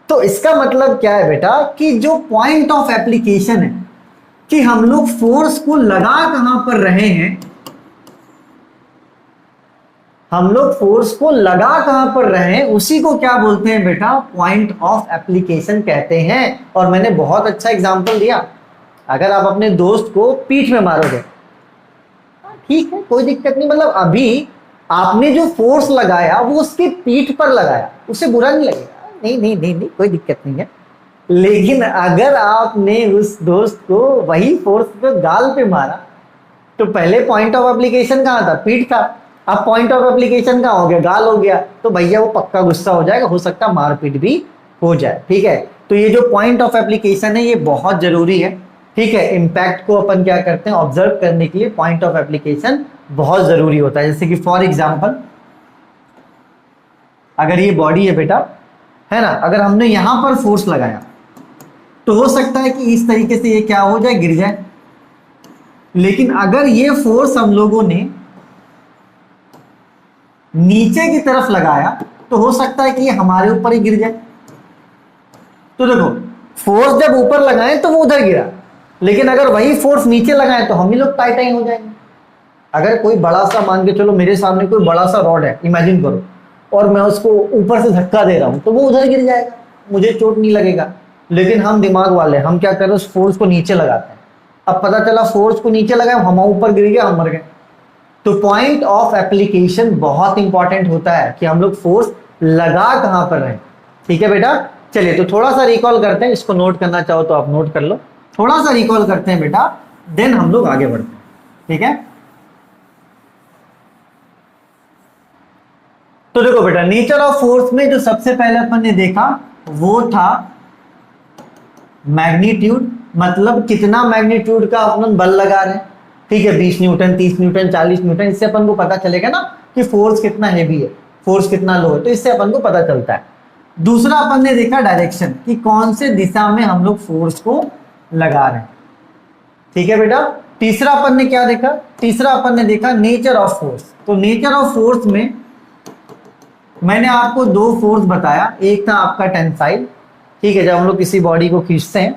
तो इसका मतलब क्या है बेटा, कि जो पॉइंट ऑफ एप्लीकेशन है, कि हम लोग फोर्स को लगा कहां पर रहे हैं, हम लोग फोर्स को लगा कहां पर रहे हैं, उसी को क्या बोलते हैं बेटा, पॉइंट ऑफ एप्लीकेशन कहते हैं। और मैंने बहुत अच्छा एग्जांपल दिया, अगर आप अपने दोस्त को पीठ में मारोगे, ठीक है, कोई दिक्कत नहीं, मतलब अभी आपने जो फोर्स लगाया वो उसकी पीठ पर लगाया, उसे बुरा नहीं लगेगा, नहीं नहीं नहीं नहीं, कोई दिक्कत नहीं है। लेकिन अगर आपने उस दोस्त को वही फोर्स पे गाल पे मारा, तो पहले पॉइंट ऑफ एप्लीकेशन कहां था, पीठ था, अब पॉइंट ऑफ एप्लीकेशन कहां हो गया, गाल हो गया, तो भैया वो पक्का गुस्सा हो जाएगा, हो सकता है मारपीट भी हो जाए। ठीक है, तो ये जो पॉइंट ऑफ एप्लीकेशन है ये बहुत जरूरी है। ठीक है, इंपैक्ट को अपन क्या करते हैं, ऑब्जर्व करने के लिए पॉइंट ऑफ एप्लीकेशन बहुत जरूरी होता है। जैसे कि फॉर एग्जांपल, अगर ये बॉडी है बेटा, है ना, अगर हमने यहां पर फोर्स लगाया तो हो सकता है कि इस तरीके से ये क्या हो जाए, गिर जाए। लेकिन अगर ये फोर्स हम लोगों ने नीचे की तरफ लगाया तो हो सकता है कि ये हमारे ऊपर ही गिर जाए। तो देखो, फोर्स जब ऊपर लगाए तो वो उधर गिरा, लेकिन अगर वही फोर्स नीचे लगाए तो हम ही लोग टाई टाई हो जाएंगे। अगर कोई बड़ा सा, मान के चलो मेरे सामने कोई बड़ा सा रॉड है, इमेजिन करो, और मैं उसको ऊपर से धक्का दे रहा हूं, तो वो उधर गिर जाएगा, मुझे चोट नहीं लगेगा। लेकिन हम दिमाग वाले, हम क्या कर रहे हैं, उस फोर्स को नीचे लगाते हैं। अब पता चला फोर्स को नीचे लगाए, हम ऊपर गिर गया, हम मर गए। तो पॉइंट ऑफ एप्लीकेशन बहुत इंपॉर्टेंट होता है कि हम लोग फोर्स लगा कहां पर रहे। ठीक है बेटा, चलिए तो थोड़ा सा रिकॉल करते हैं, इसको नोट करना चाहो तो आप नोट कर लो, थोड़ा सा रिकॉल करते हैं बेटा, देन हम लोग आगे बढ़ते हैं। ठीक है, तो देखो बेटा, नेचर ऑफ फोर्स में जो सबसे पहले अपन ने देखा वो था मैग्नीट्यूड, मतलब कितना मैग्नीट्यूड का अपन बल लगा रहे हैं। ठीक है, 20 न्यूटन, 30 न्यूटन, 40 न्यूटन, इससे अपन को पता चलेगा ना कि फोर्स कितना हैवी है, फोर्स कितना लो है, तो इससे अपन को पता चलता है। दूसरा अपन ने देखा डायरेक्शन, कि कौन से दिशा में हम लोग फोर्स को लगा रहे हैं। ठीक है बेटा, तीसरा अपन ने क्या देखा, तीसरा अपन ने देखा नेचर ऑफ फोर्स। तो नेचर ऑफ फोर्स में मैंने आपको दो फोर्स बताया, एक था आपका टेंसाइल, ठीक है, जब हम लोग किसी बॉडी को खींचते हैं,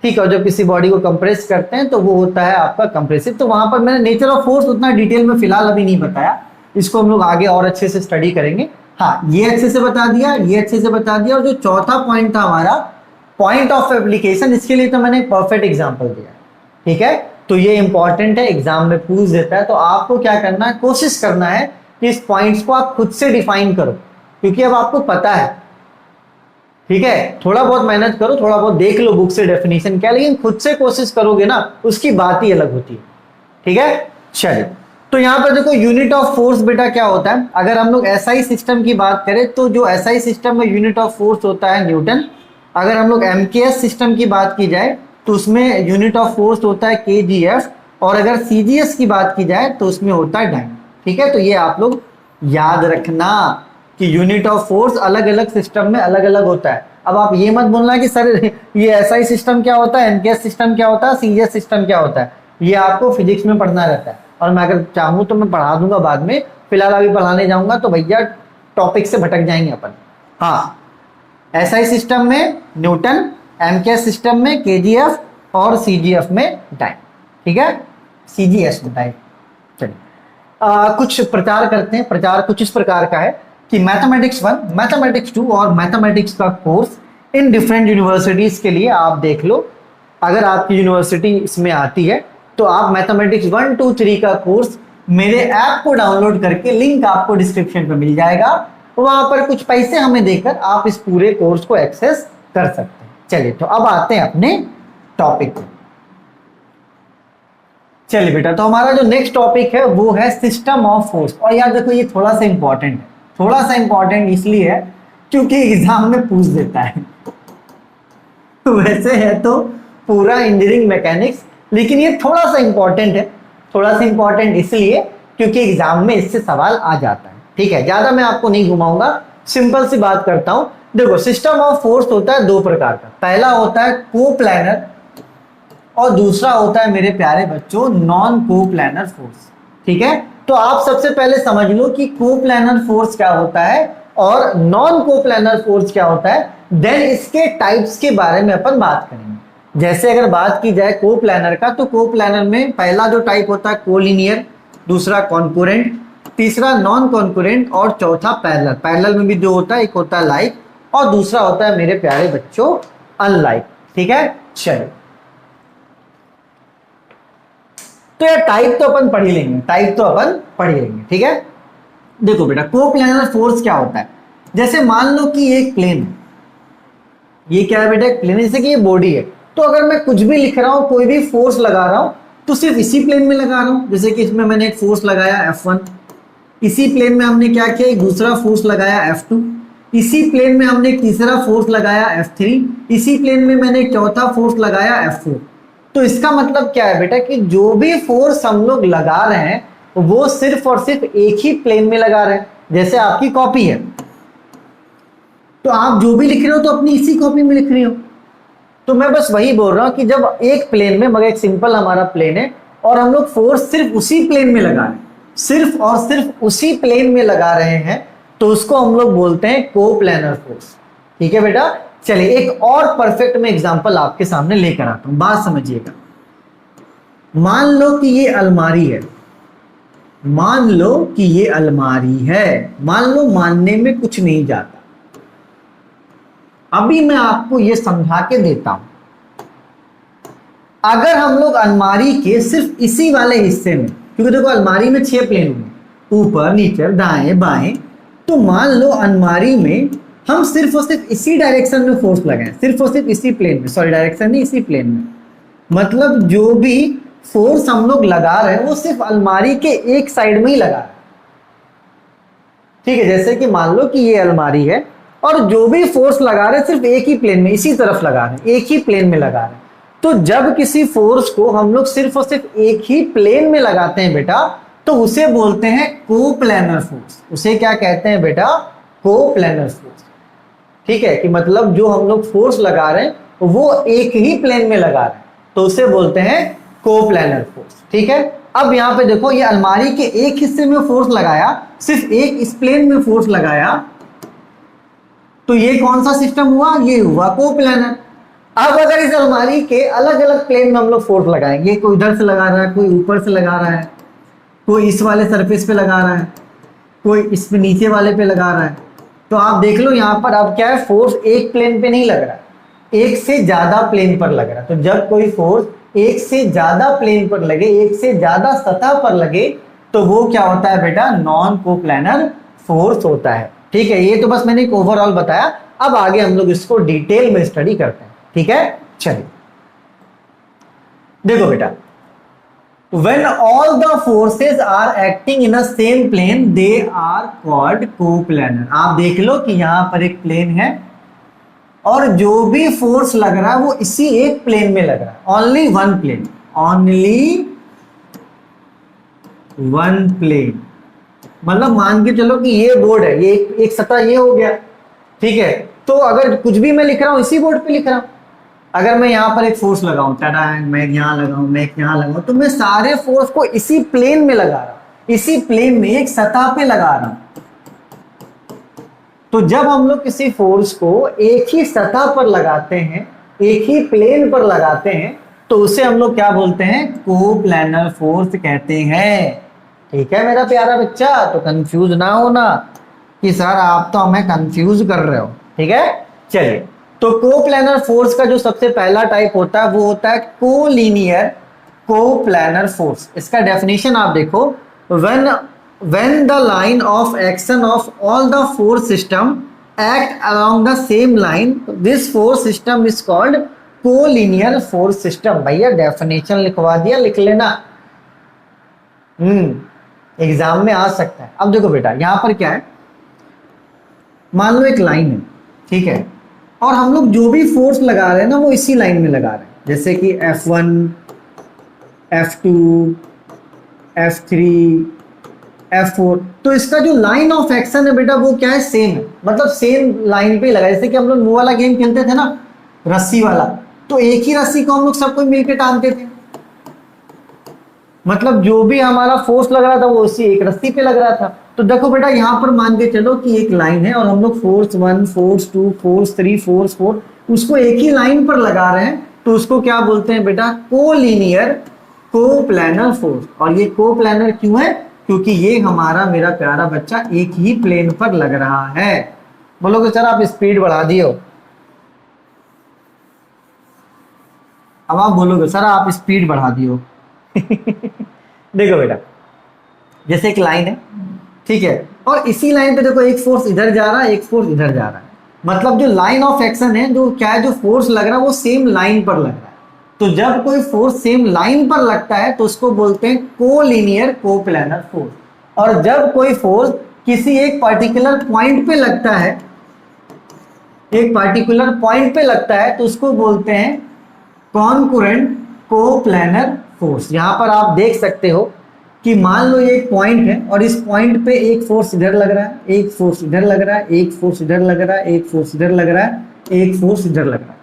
ठीक है, और जब किसी बॉडी को कंप्रेस करते हैं तो वो होता है आपका कंप्रेसिव। तो वहां पर मैंने नेचर ऑफ फोर्स उतना डिटेल में फिलहाल अभी नहीं बताया, इसको हम लोग आगे और अच्छे से स्टडी करेंगे। हाँ, ये अच्छे से बता दिया, ये अच्छे से बता दिया, और जो चौथा पॉइंट था हमारा पॉइंट ऑफ एप्लीकेशन, इसके लिए तो मैंने एक परफेक्ट एग्जाम्पल दिया। ठीक है, तो ये इंपॉर्टेंट है, एग्जाम में पूछ देता है, तो आपको क्या करना है, कोशिश करना है कि इस पॉइंट्स को आप खुद से डिफाइन करो, क्योंकि अब आपको पता है। ठीक है, थोड़ा बहुत मेहनत करो, थोड़ा बहुत देख लो बुक से डेफिनेशन क्या, लेकिन खुद से कोशिश करोगे ना, उसकी बात ही अलग होती है। ठीक है, चलिए, तो यहां पर देखो यूनिट ऑफ फोर्स बेटा क्या होता है। अगर हम लोग एसआई सिस्टम की बात करें तो जो एसआई सिस्टम में यूनिट ऑफ फोर्स होता है न्यूटन। अगर हम लोग एमकेएस सिस्टम की बात की जाए तो उसमें यूनिट ऑफ फोर्स होता है केजीएफ, और अगर सीजीएस की बात की जाए तो उसमें होता है डाइन। ठीक है, तो ये आप लोग याद रखना कि यूनिट ऑफ फोर्स अलग अलग सिस्टम में अलग अलग होता है। अब आप ये मत बोलना कि सर ये एसआई सिस्टम क्या होता है, एमकेएस सिस्टम क्या होता है, सीजीएस सिस्टम क्या होता है, ये आपको फिजिक्स में पढ़ना रहता है, और मैं अगर चाहूँ तो मैं पढ़ा दूंगा बाद में, फिलहाल अभी पढ़ाने जाऊंगा तो भैया टॉपिक से भटक जाएंगे अपन। हाँ, एसआई सिस्टम में न्यूटन, एमकेएस सिस्टम में केजीएफ, और सीजीएफ में डाइन। ठीक है, सीजीएस में डाइन। चलिए कुछ प्रचार करते हैं। प्रचार कुछ इस प्रकार का है कि मैथमेटिक्स 1, मैथमेटिक्स 2 और मैथमेटिक्स का कोर्स इन डिफरेंट यूनिवर्सिटीज के लिए आप देख लो। अगर आपकी यूनिवर्सिटी इसमें आती है तो आप मैथमेटिक्स 1, 2, 3 का कोर्स मेरे ऐप को डाउनलोड करके, लिंक आपको डिस्क्रिप्शन पे मिल जाएगा, वहां पर कुछ पैसे हमें देकर आप इस पूरे कोर्स को एक्सेस कर सकते हैं। चलिए, तो अब आते हैं अपने टॉपिक पे। चलिए बेटा, तो हमारा जो नेक्स्ट टॉपिक है वो है सिस्टम ऑफ फोर्स। और यार देखो, ये थोड़ा सा इंपॉर्टेंट है, थोड़ा सा इंपॉर्टेंट इसलिए है क्योंकि एग्जाम में पूछ देता है। वैसे है तो पूरा इंजीनियरिंग मैकेनिक्स, लेकिन ये थोड़ा सा इंपॉर्टेंट है। थोड़ा सा इंपॉर्टेंट इसलिए क्योंकि एग्जाम में इससे सवाल आ जाता है। ठीक है, ज्यादा मैं आपको नहीं घुमाऊंगा, सिंपल सी बात करता हूं। देखो, सिस्टम ऑफ फोर्स होता है दो प्रकार का, पहला होता है कोप्लानर और दूसरा होता है मेरे प्यारे बच्चों नॉन कोप्लानर फोर्स। ठीक है, तो आप सबसे पहले समझ लो कि कोप्लानर फोर्स क्या होता है और नॉन कोप्लानर फोर्स क्या होता है, देन इसके टाइप्स के बारे में अपन बात करेंगे। जैसे अगर बात की जाए कोप्लानर का, तो कोप्लानर में पहला जो टाइप होता है कोलिनियर, दूसरा कॉन्कुरेंट, तीसरा नॉन कॉन्कुरेंट और चौथा पैरेलल। पैरेलल में भी जो होता है, एक होता है लाइक और दूसरा होता है मेरे प्यारे बच्चों अनलाइक। ठीक है, चलो, तो यार टाइप तो अपन पढ़ ही लेंगे, टाइप तो अपन पढ़ ही लेंगे। ठीक है, देखो बेटा, कोप्लानर फोर्स क्या होता है। जैसे मान लो कि ये एक प्लेन है, ये क्या है बेटा, एक प्लेन, जैसे कि ये बॉडी है, तो अगर मैं कुछ भी लिख रहा हूं, कोई भी फोर्स लगा रहा हूं, तो सिर्फ इसी प्लेन में लगा रहा हूं। जैसे कि इसमें मैंने एक फोर्स लगाया F1, इसी प्लेन में हमने क्या किया, एक दूसरा फोर्स लगाया F2, इसी प्लेन में हमने एक तीसरा फोर्स लगाया F3, इसी प्लेन में मैंने एक चौथा फोर्स लगाया F4। तो इसका मतलब क्या है बेटा कि जो भी फोर्स हम लोग लगा रहे हैं वो सिर्फ और सिर्फ एक ही प्लेन में लगा रहे हैं। जैसे आपकी कॉपी है, तो आप जो भी लिख रहे हो तो अपनी इसी कॉपी में लिख रहे हो। तो मैं बस वही बोल रहा हूं कि जब एक प्लेन में, मगर एक सिंपल हमारा प्लेन है और हम लोग फोर्स सिर्फ उसी प्लेन में लगा रहे हैं, सिर्फ और सिर्फ उसी प्लेन में लगा रहे हैं, तो उसको हम लोग बोलते हैं कोप्लानर फोर्स। ठीक है बेटा, चलिए एक और परफेक्ट में एग्जांपल आपके सामने लेकर आता हूं, बात समझिएगा। मान लो कि ये अलमारी है, मान लो कि ये अलमारी है, मान लो मानने में कुछ नहीं जाता। अभी मैं आपको ये समझा के देता हूं। अगर हम लोग अलमारी के सिर्फ इसी वाले हिस्से में, क्योंकि देखो अलमारी में 6 प्लेन होंगे, ऊपर नीचे दाएं बाएं, तो मान लो अलमारी में हम सिर्फ और सिर्फ इसी डायरेक्शन में फोर्स लगाएं, सिर्फ और सिर्फ इसी प्लेन में, सॉरी डायरेक्शन नहीं, इसी प्लेन में, मतलब जो भी फोर्स हम लोग लगा रहे हैं वो सिर्फ अलमारी के एक साइड में ही लगा रहे हैं। ठीक है, जैसे कि मान लो कि ये अलमारी है और जो भी फोर्स लगा रहे हैं सिर्फ एक ही प्लेन में, इसी तरफ लगा रहे हैं, एक ही प्लेन में लगा रहे हैं। तो जब किसी फोर्स को हम लोग सिर्फ और सिर्फ एक ही प्लेन में लगाते हैं बेटा, तो उसे बोलते हैं कोप्लैनर फोर्स। उसे क्या कहते हैं बेटा? Coplanar force. ठीक है, कि मतलब जो हम लोग फोर्स लगा रहे हैं वो एक ही प्लेन में लगा रहे हैं, तो उसे बोलते हैं कोप्लैनर फोर्स। ठीक है, अब यहां पे देखो ये अलमारी के एक हिस्से में फोर्स लगाया, सिर्फ एक इस प्लेन में फोर्स लगाया, तो ये कौन सा सिस्टम हुआ? ये हुआ कोप्लैनर। अब अगर इस अलमारी के अलग अलग प्लेन में हम लोग फोर्स लगाएंगे, कोई इधर से लगा रहा है, कोई ऊपर से लगा रहा है, कोई इस वाले सरफेस पे लगा रहा है, कोई इस पे नीचे वाले पे लगा रहा है, तो आप देख लो यहां पर अब क्या है, फोर्स एक प्लेन पे नहीं लग रहा है, एक से ज्यादा प्लेन पर लग रहा है। तो जब कोई फोर्स एक से ज्यादा प्लेन पर लगे, एक से ज्यादा सतह पर लगे, तो वो क्या होता है बेटा? नॉन कोप्लैनर फोर्स होता है। ठीक है, ये तो बस मैंने एक ओवरऑल बताया, अब आगे हम लोग इसको डिटेल में स्टडी करते हैं। ठीक है, चलिए देखो बेटा, when all the forces are acting in a same plane they are called coplanar। आप देख लो कि यहां पर एक प्लेन है और जो भी फोर्स लग रहा है वो इसी एक प्लेन में लग रहा है, only one plane, only one plane. मतलब मान के चलो कि ये बोर्ड है, ये एक सतह ये हो गया। ठीक है, तो अगर कुछ भी मैं लिख रहा हूं इसी बोर्ड पे लिख रहा हूं, अगर मैं यहां पर एक फोर्स लगाऊं, टाटा, मैं यहां लगाऊं, मैं यहां लगाऊं, तो मैं सारे फोर्स को इसी प्लेन में लगा रहा हूं, इसी प्लेन में एक सतह पे लगा रहा हूं। तो जब हम लोग किसी फोर्स को एक ही सतह पर लगाते हैं, एक ही प्लेन पर लगाते हैं, तो उसे हम लोग क्या बोलते हैं? कोप्लैनर फोर्स कहते हैं। ठीक है मेरा प्यारा बच्चा, तो कंफ्यूज ना होना कि सर आप तो हमें कंफ्यूज कर रहे हो। ठीक है, चलिए, तो कोप्लैनर फोर्स का जो सबसे पहला टाइप होता है वो होता है कोलिनियर कोप्लैनर फोर्स। इसका डेफिनेशन आप देखो, when the line of action of all the force system act along the same line, this force system is called collinear force system. भैया डेफिनेशन लिखवा दिया, लिख लेना, एग्जाम में आ सकता है। अब देखो बेटा यहां पर क्या है, मान लो एक लाइन है, ठीक है, और हम लोग जो भी फोर्स लगा रहे हैं ना वो इसी लाइन में लगा रहे हैं, जैसे कि F1, F2, F3, F4। तो इसका जो लाइन ऑफ एक्शन है बेटा वो क्या है? सेम है, मतलब सेम लाइन पे लगा। जैसे कि हम लोग वो वाला गेम खेलते थे ना, रस्सी वाला, तो एक ही रस्सी को हम लोग सबको मिलकर टांगते थे, मतलब जो भी हमारा फोर्स लग रहा था वो उसी एक रस्सी पे लग रहा था। तो देखो बेटा यहां पर मान के चलो कि एक लाइन है और हम लोग फोर्स 1, फोर्स 2, फोर्स 3, फोर्स 4 उसको एक ही लाइन पर लगा रहे हैं, तो उसको क्या बोलते हैं बेटा? Collinear coplanar force. और ये कोप्लैनर क्यों है? क्योंकि ये हमारा मेरा प्यारा बच्चा एक ही प्लेन पर लग रहा है। बोलोगे सर आप स्पीड बढ़ा दियो, अब आप बोलोगे सर आप स्पीड बढ़ा दियो। देखो बेटा जैसे एक लाइन है, ठीक है, और इसी लाइन पे देखो एक फोर्स इधर जा रहा है, एक फोर्स इधर जा रहा है, मतलब जो लाइन ऑफ एक्शन है, जो क्या है, जो फोर्स लग रहा है वो सेम लाइन पर लग रहा है। तो जब कोई फोर्स सेम लाइन पर लगता है तो उसको बोलते हैं कोलिनियर कोप्लैनर फोर्स। और जब कोई फोर्स किसी एक पर्टिकुलर पॉइंट पे लगता है, एक पर्टिकुलर पॉइंट पे लगता है, तो उसको बोलते हैं कॉन्करेंट कोप्लैनर फोर्स। यहां पर आप देख सकते हो कि मान लो ये एक पॉइंट है और इस पॉइंट पे एक फोर्स इधर लग रहा है, एक फोर्स इधर लग रहा है, एक फोर्स इधर लग रहा है, एक फोर्स इधर लग रहा है, एक फोर्स इधर लग रहा है,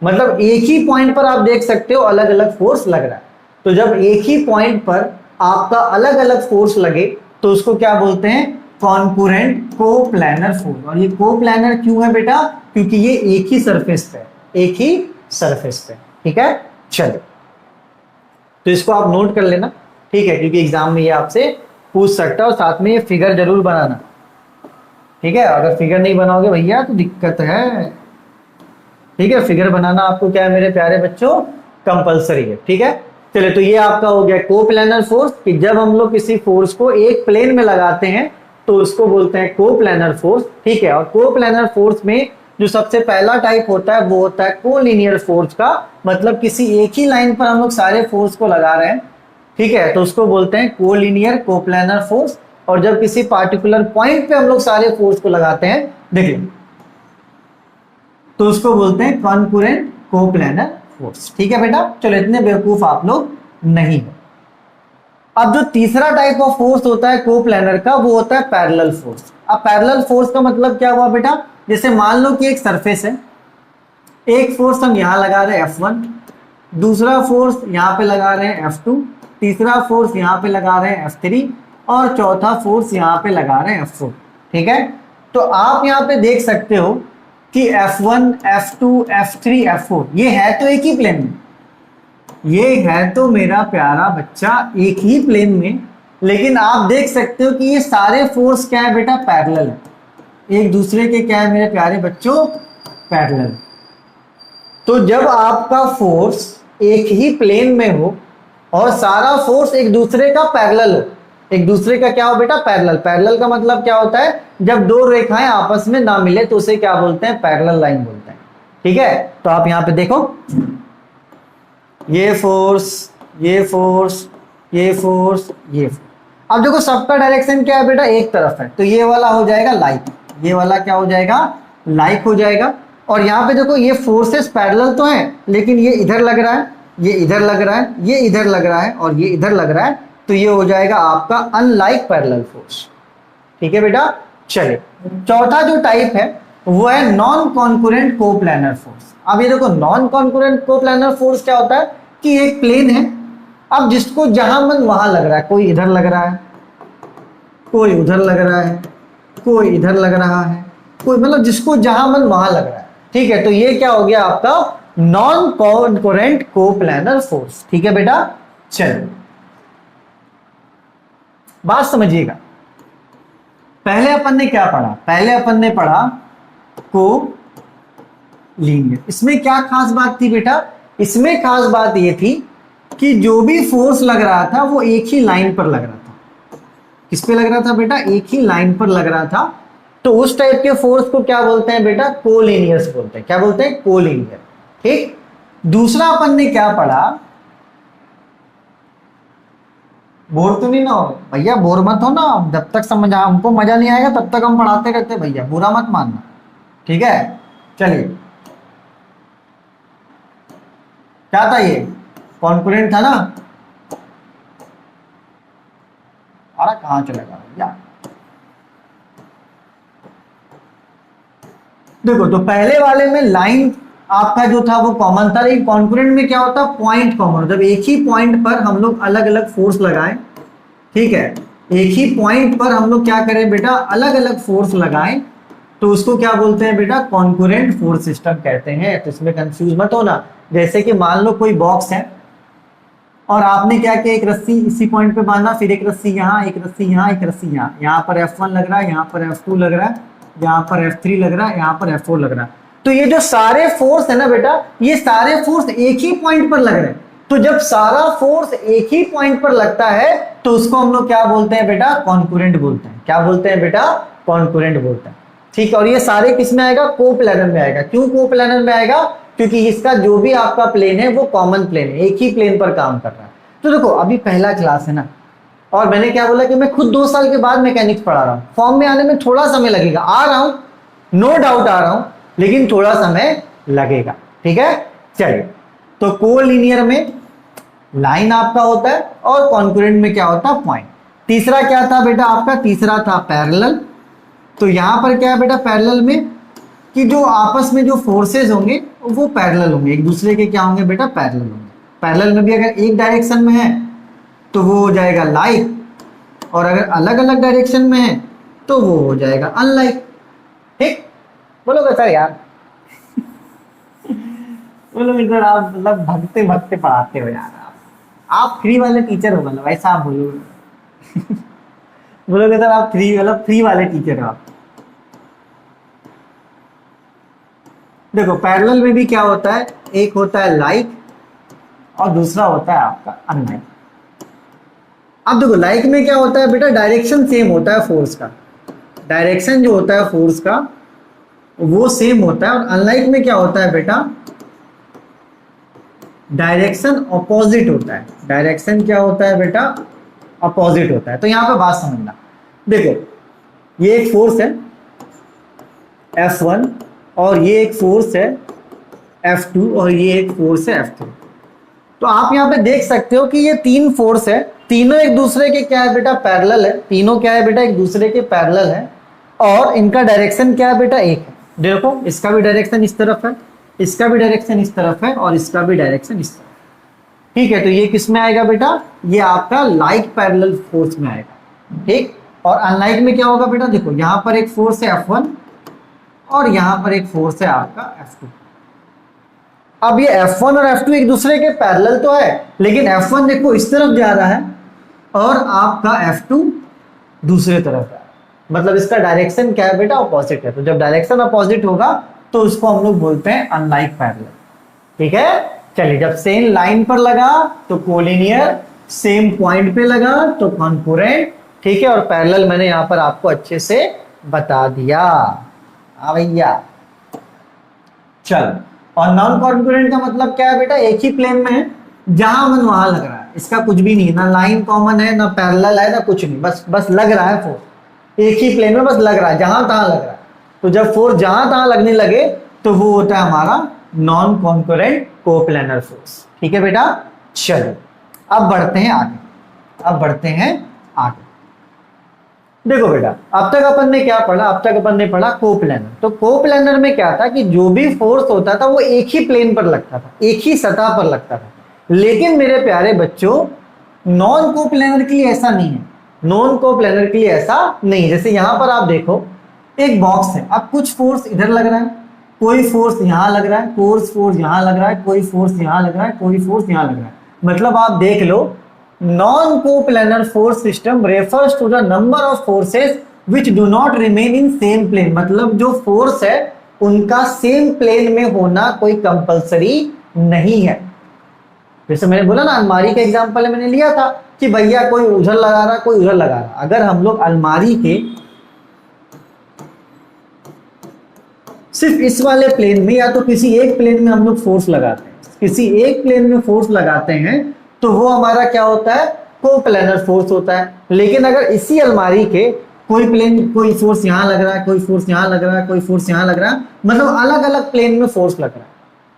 मतलब एक ही पॉइंट पर आप देख सकते हो अलग अलग फोर्स लग रहा है। तो जब एक ही पॉइंट पर आपका अलग अलग फोर्स लगे तो उसको क्या बोलते हैं? Concurrent coplanar force. और ये कोप्लैनर क्यों है बेटा? क्योंकि ये एक ही सरफेस पे, एक ही सरफेस पे। ठीक है, चलो तो इसको आप नोट कर लेना, ठीक है, क्योंकि एग्जाम में ये आपसे पूछ सकता है, और साथ में ये फिगर जरूर बनाना, ठीक है। अगर फिगर नहीं बनाओगे भैया तो दिक्कत है, ठीक है। फिगर बनाना आपको क्या है मेरे प्यारे बच्चों, कंपलसरी है, ठीक है। चलिए, तो ये आपका हो गया कोप्लानर फोर्स, कि जब हम लोग किसी फोर्स को एक प्लेन में लगाते हैं तो उसको बोलते हैं कोप्लानर फोर्स, ठीक है। और कोप्लानर फोर्स में जो सबसे पहला टाइप होता है वो होता है कोलिनियर फोर्स का, मतलब किसी एक ही लाइन पर हम लोग सारे फोर्स को लगा रहे हैं, ठीक है, तो उसको बोलते हैं कोलिनियर कोप्लानर फोर्स। और जब किसी पार्टिकुलर पॉइंट पे हम लोग सारे फोर्स को लगाते हैं, देखिए, तो उसको बोलते हैं कॉन्करेंट कोप्लानर फोर्स, ठीक है बेटा। चलो, इतने बेवकूफ आप लोग नहीं हो। अब जो तीसरा टाइप ऑफ फोर्स होता है कोप्लानर का, वो होता है पैरेलल फोर्स। अब पैरेलल फोर्स का मतलब क्या हुआ बेटा, जैसे मान लो कि एक सरफेस है, एक फोर्स हम यहां लगा रहे हैं F1, दूसरा फोर्स यहां पे लगा रहे हैं F2, तीसरा फोर्स यहां पे लगा रहे हैं F3, और चौथा फोर्स यहां पे लगा रहे हैं F4, ठीक है। तो आप यहां पे देख सकते हो कि F1, F2, F3, F4 ये है तो एक ही प्लेन में, ये है तो मेरा प्यारा बच्चा एक ही प्लेन में, लेकिन आप देख सकते हो कि ये सारे फोर्स क्या है बेटा, पैरेलल है, एक दूसरे के क्या है मेरे प्यारे बच्चों, पैरेलल। तो जब आपका फोर्स एक ही प्लेन में हो और सारा फोर्स एक दूसरे का पैरेलल हो, एक दूसरे का क्या हो बेटा, पैरेलल। पैरेलल का मतलब क्या होता है, जब दो रेखाएं आपस में ना मिले तो उसे क्या बोलते हैं, पैरेलल लाइन बोलते हैं, ठीक है। तो आप यहां पे देखो, ये फोर्स, ये फोर्स, ये फोर्स, ये फोर्स। अब देखो सबका डायरेक्शन क्या है बेटा, एक तरफ है, तो ये वाला हो जाएगा लाइक, ये वाला क्या हो जाएगा, लाइक हो जाएगा। और यहाँ पे देखो ये फोर्सेस पैरेलल तो हैं, लेकिन ये इधर लग रहा है, ये इधर लग रहा है, ये इधर लग रहा है, और ये इधर लग रहा है, तो ये हो जाएगा आपका अनलाइक पैरेलल फोर्स, ठीक है बेटा। चलिए, चौथा जो टाइप है वो है नॉन कॉन्करेंट कोप्लानर फोर्स। अब ये देखो, नॉन कॉन्करेंट कोप्लानर फोर्स क्या होता है कि एक प्लेन है, अब जिसको जहां मन वहां लग रहा है, कोई इधर लग रहा है, कोई उधर लग रहा है, कोई इधर लग रहा है, कोई, मतलब जिसको जहां मन वहां लग रहा है, ठीक है। तो ये क्या हो गया आपका नॉन कॉन्करेंट कोप्लानर फोर्स, ठीक है बेटा। चलो, बात समझिएगा, पहले अपन ने क्या पढ़ा, पहले अपन ने पढ़ा को लीनियर। इसमें क्या खास बात थी बेटा, इसमें खास बात ये थी कि जो भी फोर्स लग रहा था वो एक ही लाइन पर लग रहा था। किस पे लग रहा था बेटा, एक ही लाइन पर लग रहा था। तो उस टाइप के फोर्स को क्या बोलते हैं बेटा, कोलिनियर्स बोलते हैं। क्या बोलते हैं, कोलिनियर, ठीक। दूसरा अपन ने क्या पढ़ा, बोर तो नहीं ना हो भैया, बोर मत हो ना, जब तक समझ हमको मजा नहीं आएगा तब तक हम पढ़ाते रहते भैया, बुरा मत मानना, ठीक है। चलिए, क्या था ये, कॉन्करेंट था ना, अरे कहां चलेगा भैया। देखो, तो पहले वाले में लाइन आपका जो था वो कॉमन था, लेकिन कॉन्करेंट में क्या होता, पॉइंट कॉमन। जब एक ही पॉइंट पर हम लोग अलग अलग फोर्स लगाएं, ठीक है, एक ही पॉइंट पर हम लोग क्या करें बेटा, अलग अलग फोर्स लगाएं, तो उसको क्या बोलते हैं बेटा, कॉन्करेंट फोर्स सिस्टम कहते हैं। तो इसमें कंफ्यूज मत होना। जैसे कि मान लो कोई बॉक्स है और आपने क्या किया, एक रस्सी इसी पॉइंट पे बांधा, फिर एक रस्सी यहाँ, एक रस्सी यहाँ, एक रस्सी यहाँ, यहाँ पर F1 लग रहा है, यहाँ पर F2 लग रहा है, यहाँ पर F3 लग रहा है, यहाँ पर F4 लग रहा है। तो ये जो सारे फोर्स है ना बेटा, ये सारे फोर्स एक ही पॉइंट पर लग रहे हैं। तो जब सारा फोर्स एक ही पॉइंट पर लगता है तो उसको हम लोग क्या बोलते हैं बेटा, कॉन्करेंट बोलते हैं। क्या बोलते हैं बेटा, कॉन्करेंट बोलते हैं, ठीक है। और ये सारे किस में आएगा, कोप्लानर में आएगा। क्यों कोप्लानर में आएगा, क्योंकि इसका जो भी आपका प्लेन है वो कॉमन प्लेन है, एक ही प्लेन पर काम कर रहा है। तो देखो, अभी पहला क्लास है ना, और मैंने क्या बोला कि मैं खुद 2 साल के बाद मैकेनिक्स पढ़ा रहा हूँ, फॉर्म में आने में थोड़ा समय लगेगा, आ रहा हूँ, नो डाउट आ रहा हूँ, लेकिन थोड़ा समय लगेगा, ठीक है। चलिए, तो कोलिनियर में लाइन आपका होता है और कॉन्करेंट में क्या होता है, पॉइंट। तीसरा क्या था बेटा आपका, तीसरा था पैरेलल। तो यहां पर क्या है बेटा, पैरेलल में कि जो आपस में जो फोर्सेज होंगे वो पैरेलल होंगे, एक दूसरे के क्या होंगे बेटा, पैरेलल होंगे। पैरेलल में भी अगर एक डायरेक्शन में है तो वो हो जाएगा लाइक, और अगर अलग अलग डायरेक्शन में है तो वो हो जाएगा अनलाइक, ठीक। बोलोगे सर यार बोलो इधर आप मतलब भगते भगते पढ़ाते हो यार, आप फ्री वाले टीचर हो, मतलब ऐसा आप बोलो बोलोगे सर आप फ्री मतलब फ्री वाले टीचर हो आप। देखो पैरेलल में भी क्या होता है, एक होता है लाइक और दूसरा होता है आपका अनलाइक। अब देखो लाइक में क्या होता है बेटा, डायरेक्शन सेम होता है फोर्स का, डायरेक्शन जो होता है फोर्स का वो सेम होता है। और अनलाइक में क्या होता है बेटा, डायरेक्शन अपोजिट होता है। डायरेक्शन क्या होता है बेटा, अपोजिट होता है। तो यहां पे बात समझना, देखो ये एक फोर्स है F1 और ये एक फोर्स है F2 और ये एक फोर्स है F3। तो आप यहां पे देख सकते हो कि ये तीन फोर्स है, तीनों एक दूसरे के क्या है बेटा, पैरेलल है। तीनों क्या है बेटा, एक दूसरे के पैरेलल है और इनका डायरेक्शन क्या है बेटा, एक है। देखो इसका भी डायरेक्शन इस तरफ है, इसका भी डायरेक्शन इस तरफ है और इसका भी डायरेक्शन इस तरफ। ठीक है, तो ये किस में आएगा बेटा, ये आपका लाइक पैरेलल फोर्स में आएगा। ठीक, और अनलाइक में क्या होगा बेटा, देखो यहां पर एक फोर्स है F1 और यहां पर एक फोर्स है आपका F2। अब ये F1 और F2 एक दूसरे के पैरेलल तो है, लेकिन F1 देखो इस तरफ जा रहा है और आपका F2 दूसरे तरफ है, मतलब इसका डायरेक्शन क्या है बेटा, अपोजिट है। तो जब डायरेक्शन अपोजिट होगा तो उसको हम लोग बोलते हैं अनलाइक पैरेलल। ठीक है, चलिए जब सेम लाइन पर लगा तो कोलिनियर, सेम पॉइंट पे लगा तो कॉन्करेंट। ठीक है, और पैरेलल मैंने यहां पर आपको अच्छे से बता दिया। हाँ भैया, चल। और नॉन कॉन्करेंट का मतलब क्या है बेटा, एक ही प्लेन में है, जहां मन वहां लग रहा है, इसका कुछ भी नहीं, ना लाइन कॉमन है ना पैरेलल है ना कुछ नहीं, बस लग रहा है फोर्स एक ही प्लेन में, बस लग रहा है, जहां तहां लग रहा है। तो जब फोर्स जहां तहां लगने लगे तो वो होता है हमारा नॉन कॉन्करेंट कोप्लेनर फोर्स। ठीक है बेटा, चलो अब बढ़ते हैं आगे, अब बढ़ते हैं आगे। देखो बेटा अब तक अपन ने क्या पढ़ा, अब तक अपन ने पढ़ा कोप्लेनर। तो कोप्लेनर में क्या था कि जो भी फोर्स होता था वो एक ही प्लेन पर लगता था, एक ही सतह पर लगता था। लेकिन मेरे प्यारे बच्चों नॉन कोप्लेनर के लिए ऐसा नहीं है, नॉन कोप्लेनर के लिए ऐसा नहीं। जैसे यहां पर आप देखो एक बॉक्स है, अब कुछ फोर्स इधर लग रहा है, कोई फोर्स यहां लग रहा है, फोर्स यहां लग रहा है, कोई फोर्स यहां लग रहा है, कोई फोर्स यहां लग रहा है। मतलब आप देख लो non coplanar force system refers to the number of forces which do not remain in same plane. मतलब जो फोर्स है उनका सेम प्लेन में होना कोई कंपलसरी नहीं है। जैसे मैंने बोला ना अलमारी का एग्जांपल मैंने लिया था कि भैया कोई उधर लगा रहा कोई उधर लगा रहा। अगर हम लोग अलमारी के सिर्फ इस वाले प्लेन में या तो किसी एक प्लेन में हम लोग फोर्स लगाते हैं, किसी एक प्लेन में फोर्स लगाते हैं तो वो हमारा क्या होता है, कोप्लेनर फोर्स होता है। लेकिन अगर इसी अलमारी के कोई प्लेन, कोई फोर्स यहां लग रहा है, कोई फोर्स यहां लग रहा है, कोई फोर्स यहां लग रहा है, मतलब अलग अलग प्लेन में फोर्स लग रहा है।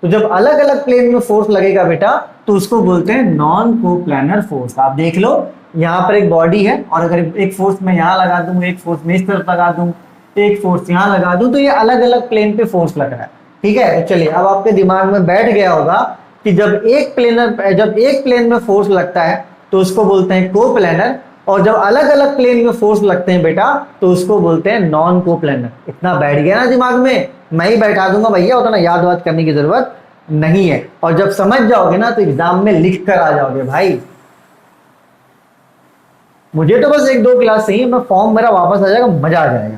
तो जब अलग अलग प्लेन में फोर्स लगेगा बेटा तो उसको बोलते हैं नॉन कोप्लेनर फोर्स। आप देख लो यहाँ पर एक बॉडी है और अगर एक फोर्स मैं यहाँ लगा दूं, एक फोर्स मैं इस तरफ लगा दूं, एक फोर्स यहाँ लगा दूं, तो ये अलग अलग प्लेन पे फोर्स लग रहा है। ठीक है, तो चलिए अब आपके दिमाग में बैठ गया होगा कि जब एक प्लेन में फोर्स लगता है तो उसको बोलते हैं कोप्लेनर, और जब अलग अलग प्लेन में फोर्स लगते हैं बेटा तो उसको बोलते हैं नॉन कोप्लेनर। इतना बैठ गया ना दिमाग में, मैं ही बैठा दूंगा भैया, उतना याद वाद करने की जरूरत नहीं है। और जब समझ जाओगे ना तो एग्जाम में लिख कर आ जाओगे भाई। मुझे तो बस एक दो क्लास सही है, मैं फॉर्म मेरा वापस आ जाएगा, मजा आ जाएगा।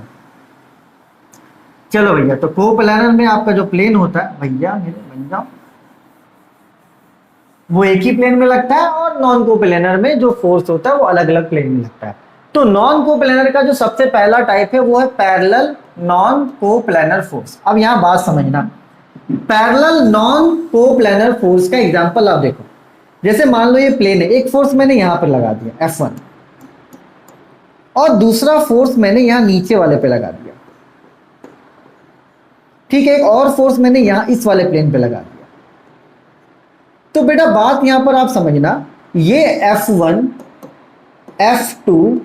चलो भैया, तो कोप्लेनर में आपका जो प्लेन होता है भैया मेरे बन जाओ, वो एक ही प्लेन में लगता है, और नॉन कोप्लेनर में जो फोर्स होता है वो अलग अलग प्लेन में लगता है। तो नॉन कोप्लेनर का जो सबसे पहला टाइप है वो है पैरेलल नॉन कोप्लेनर फोर्स। अब यहां बात समझना, पैरेलल नॉन कोप्लेनर फोर्स का एग्जांपल आप देखो। जैसे मान लो ये प्लेन है, एक फोर्स मैंने यहां पर लगा दिया F1 और दूसरा फोर्स मैंने यहां नीचे वाले पे लगा दिया। ठीक है, एक और फोर्स मैंने यहां इस वाले प्लेन पे लगा दिया। तो बेटा बात यहां पर आप समझना, ये F1 F2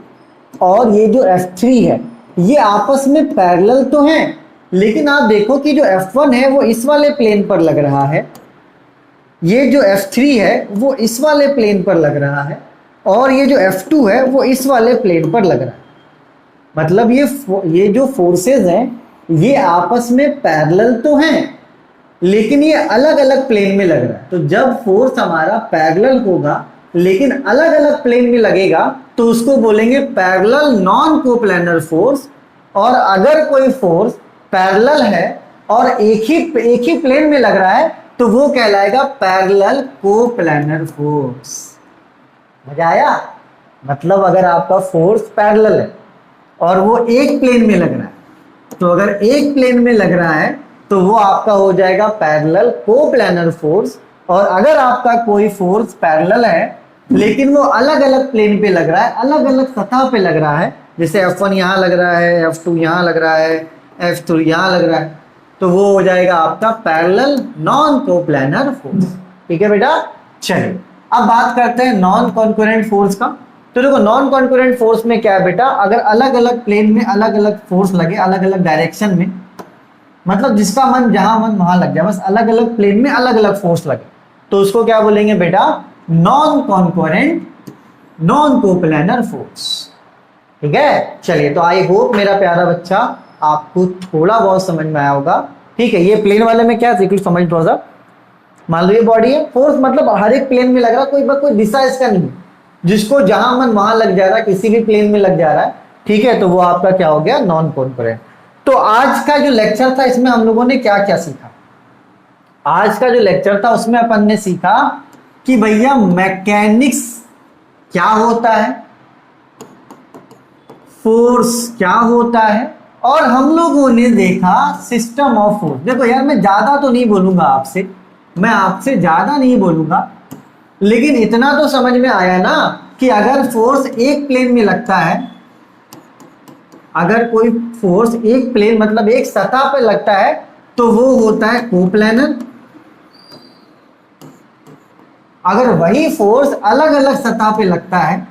और ये जो F3 है ये आपस में पैरेलल तो हैं, लेकिन आप देखो कि जो F1 है वो इस वाले प्लेन पर लग रहा है, ये जो F3 है वो इस वाले प्लेन पर लग रहा है, और ये जो F2 है वो इस वाले प्लेन पर लग रहा है। मतलब ये जो फोर्सेस हैं ये आपस में पैरेलल तो हैं, लेकिन ये अलग अलग प्लेन में लग रहा है। तो जब फोर्स हमारा पैरेलल होगा लेकिन अलग अलग प्लेन में लगेगा तो उसको बोलेंगे पैरेलल नॉन कोप्लानर फोर्स। और अगर कोई फोर्स पैरेलल है और एक ही प्लेन में लग रहा है तो वो कहलाएगा पैरेलल कोप्लानर फोर्स। मजा आया? मतलब अगर आपका फोर्स पैरेलल है और वो एक प्लेन में लग रहा है, तो अगर एक प्लेन में लग रहा है तो वो आपका हो जाएगा पैरेलल कोप्लानर फोर्स। और अगर आपका कोई फोर्स पैरेलल है लेकिन वो अलग अलग प्लेन पे लग रहा है, अलग अलग सतह पे लग रहा है, जैसे F1 यहाँ लग रहा है, F2 यहाँ लग रहा है, F3 यहाँ लग रहा है, तो वो हो जाएगा आपका पैरेलल नॉन कोप्लानर फोर्स। ठीक है बेटा? चलिए अब बात करते हैं नॉन कॉन्करेंट फोर्स का। तो देखो नॉन कॉन्करेंट फोर्स में क्या है बेटा, अगर अलग अलग प्लेन में अलग अलग फोर्स लगे, अलग अलग डायरेक्शन में, मतलब जिसका मन जहां मन वहां लग जाए, बस अलग अलग प्लेन में अलग अलग फोर्स लगे, तो उसको क्या बोलेंगे बेटा? Non concurrent non coplanar force. ठीक है? चलिए, तो आई होप मेरा प्यारा बच्चा आपको थोड़ा बहुत समझ में आया होगा। ठीक है? ये प्लेन वाले में क्या सीख समझ थोड़ा सा। मान लो ये बॉडी है, फोर्स मतलब हर एक प्लेन में लग रहा, कोई दिशा इसका नहीं है, जिसको जहां मन वहां लग जा रहा है, किसी भी प्लेन में लग जा रहा है। ठीक है? तो वो आपका क्या हो गया? Non concurrent. तो आज का जो लेक्चर था इसमें हम लोगों ने क्या क्या सीखा? आज का जो लेक्चर था उसमें अपन ने सीखा कि भैया मैकेनिक्स क्या होता है, फोर्स क्या होता है, और हम लोगों ने देखा सिस्टम ऑफ फोर्स। देखो यार, मैं ज्यादा तो नहीं बोलूंगा आपसे, मैं आपसे ज्यादा नहीं बोलूंगा, लेकिन इतना तो समझ में आया ना कि अगर फोर्स एक प्लेन में लगता है, अगर कोई फोर्स एक प्लेन मतलब एक सतह पे लगता है तो वो होता है कोप्लानर। अगर वही फोर्स अलग अलग सतह पे लगता है,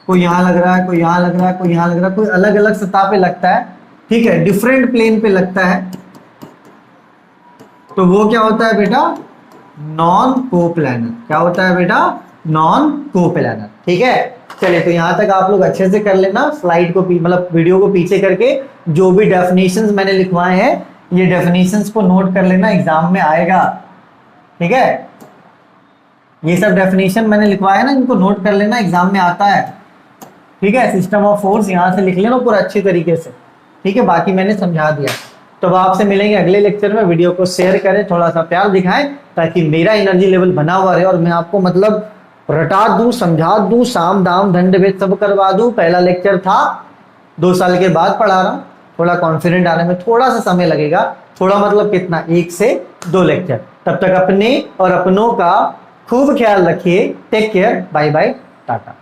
कोई यहां लग रहा है, कोई यहां लग रहा है, कोई यहां लग रहा है, कोई अलग अलग सतह पे लगता है, ठीक है, डिफरेंट प्लेन पे लगता है, तो वो क्या होता है बेटा? Non coplanar. क्या होता है बेटा? Non coplanar. ठीक है? चलिए, तो यहां तक आप लोग अच्छे से कर लेना। स्लाइड को मतलब वीडियो को पीछे करके जो भी डेफिनेशंस मैंने लिखवाए हैं, ये डेफिनेशंस को नोट कर लेना, एग्जाम में आएगा। ठीक है? ये सब डेफिनेशन मैंने लिखवाया ना, इनको नोट कर लेना, एग्जाम में आता है। ठीक है? सिस्टम ऑफ फोर्स यहां से लिख लेना पूरा अच्छी तरीके से। ठीक है? बाकी मैंने समझा दिया। तो अब आपसे मिलेंगे अगले लेक्चर में। वीडियो को शेयर करें, थोड़ा सा प्यार दिखाएं, ताकि मेरा एनर्जी लेवल बना हुआ रहे और मैं आपको मतलब रटा दूं, समझा दूं, साम दाम दंड भेद सब करवा दूं। पहला लेक्चर था, 2 साल के बाद पढ़ा रहा हूं, थोड़ा कॉन्फिडेंट आने में थोड़ा सा समय लगेगा। थोड़ा मतलब कितना? 1 से 2 लेक्चर। तब तक अपने और अपनों का खूब ख्याल रखिए। Take care, bye bye, Tata.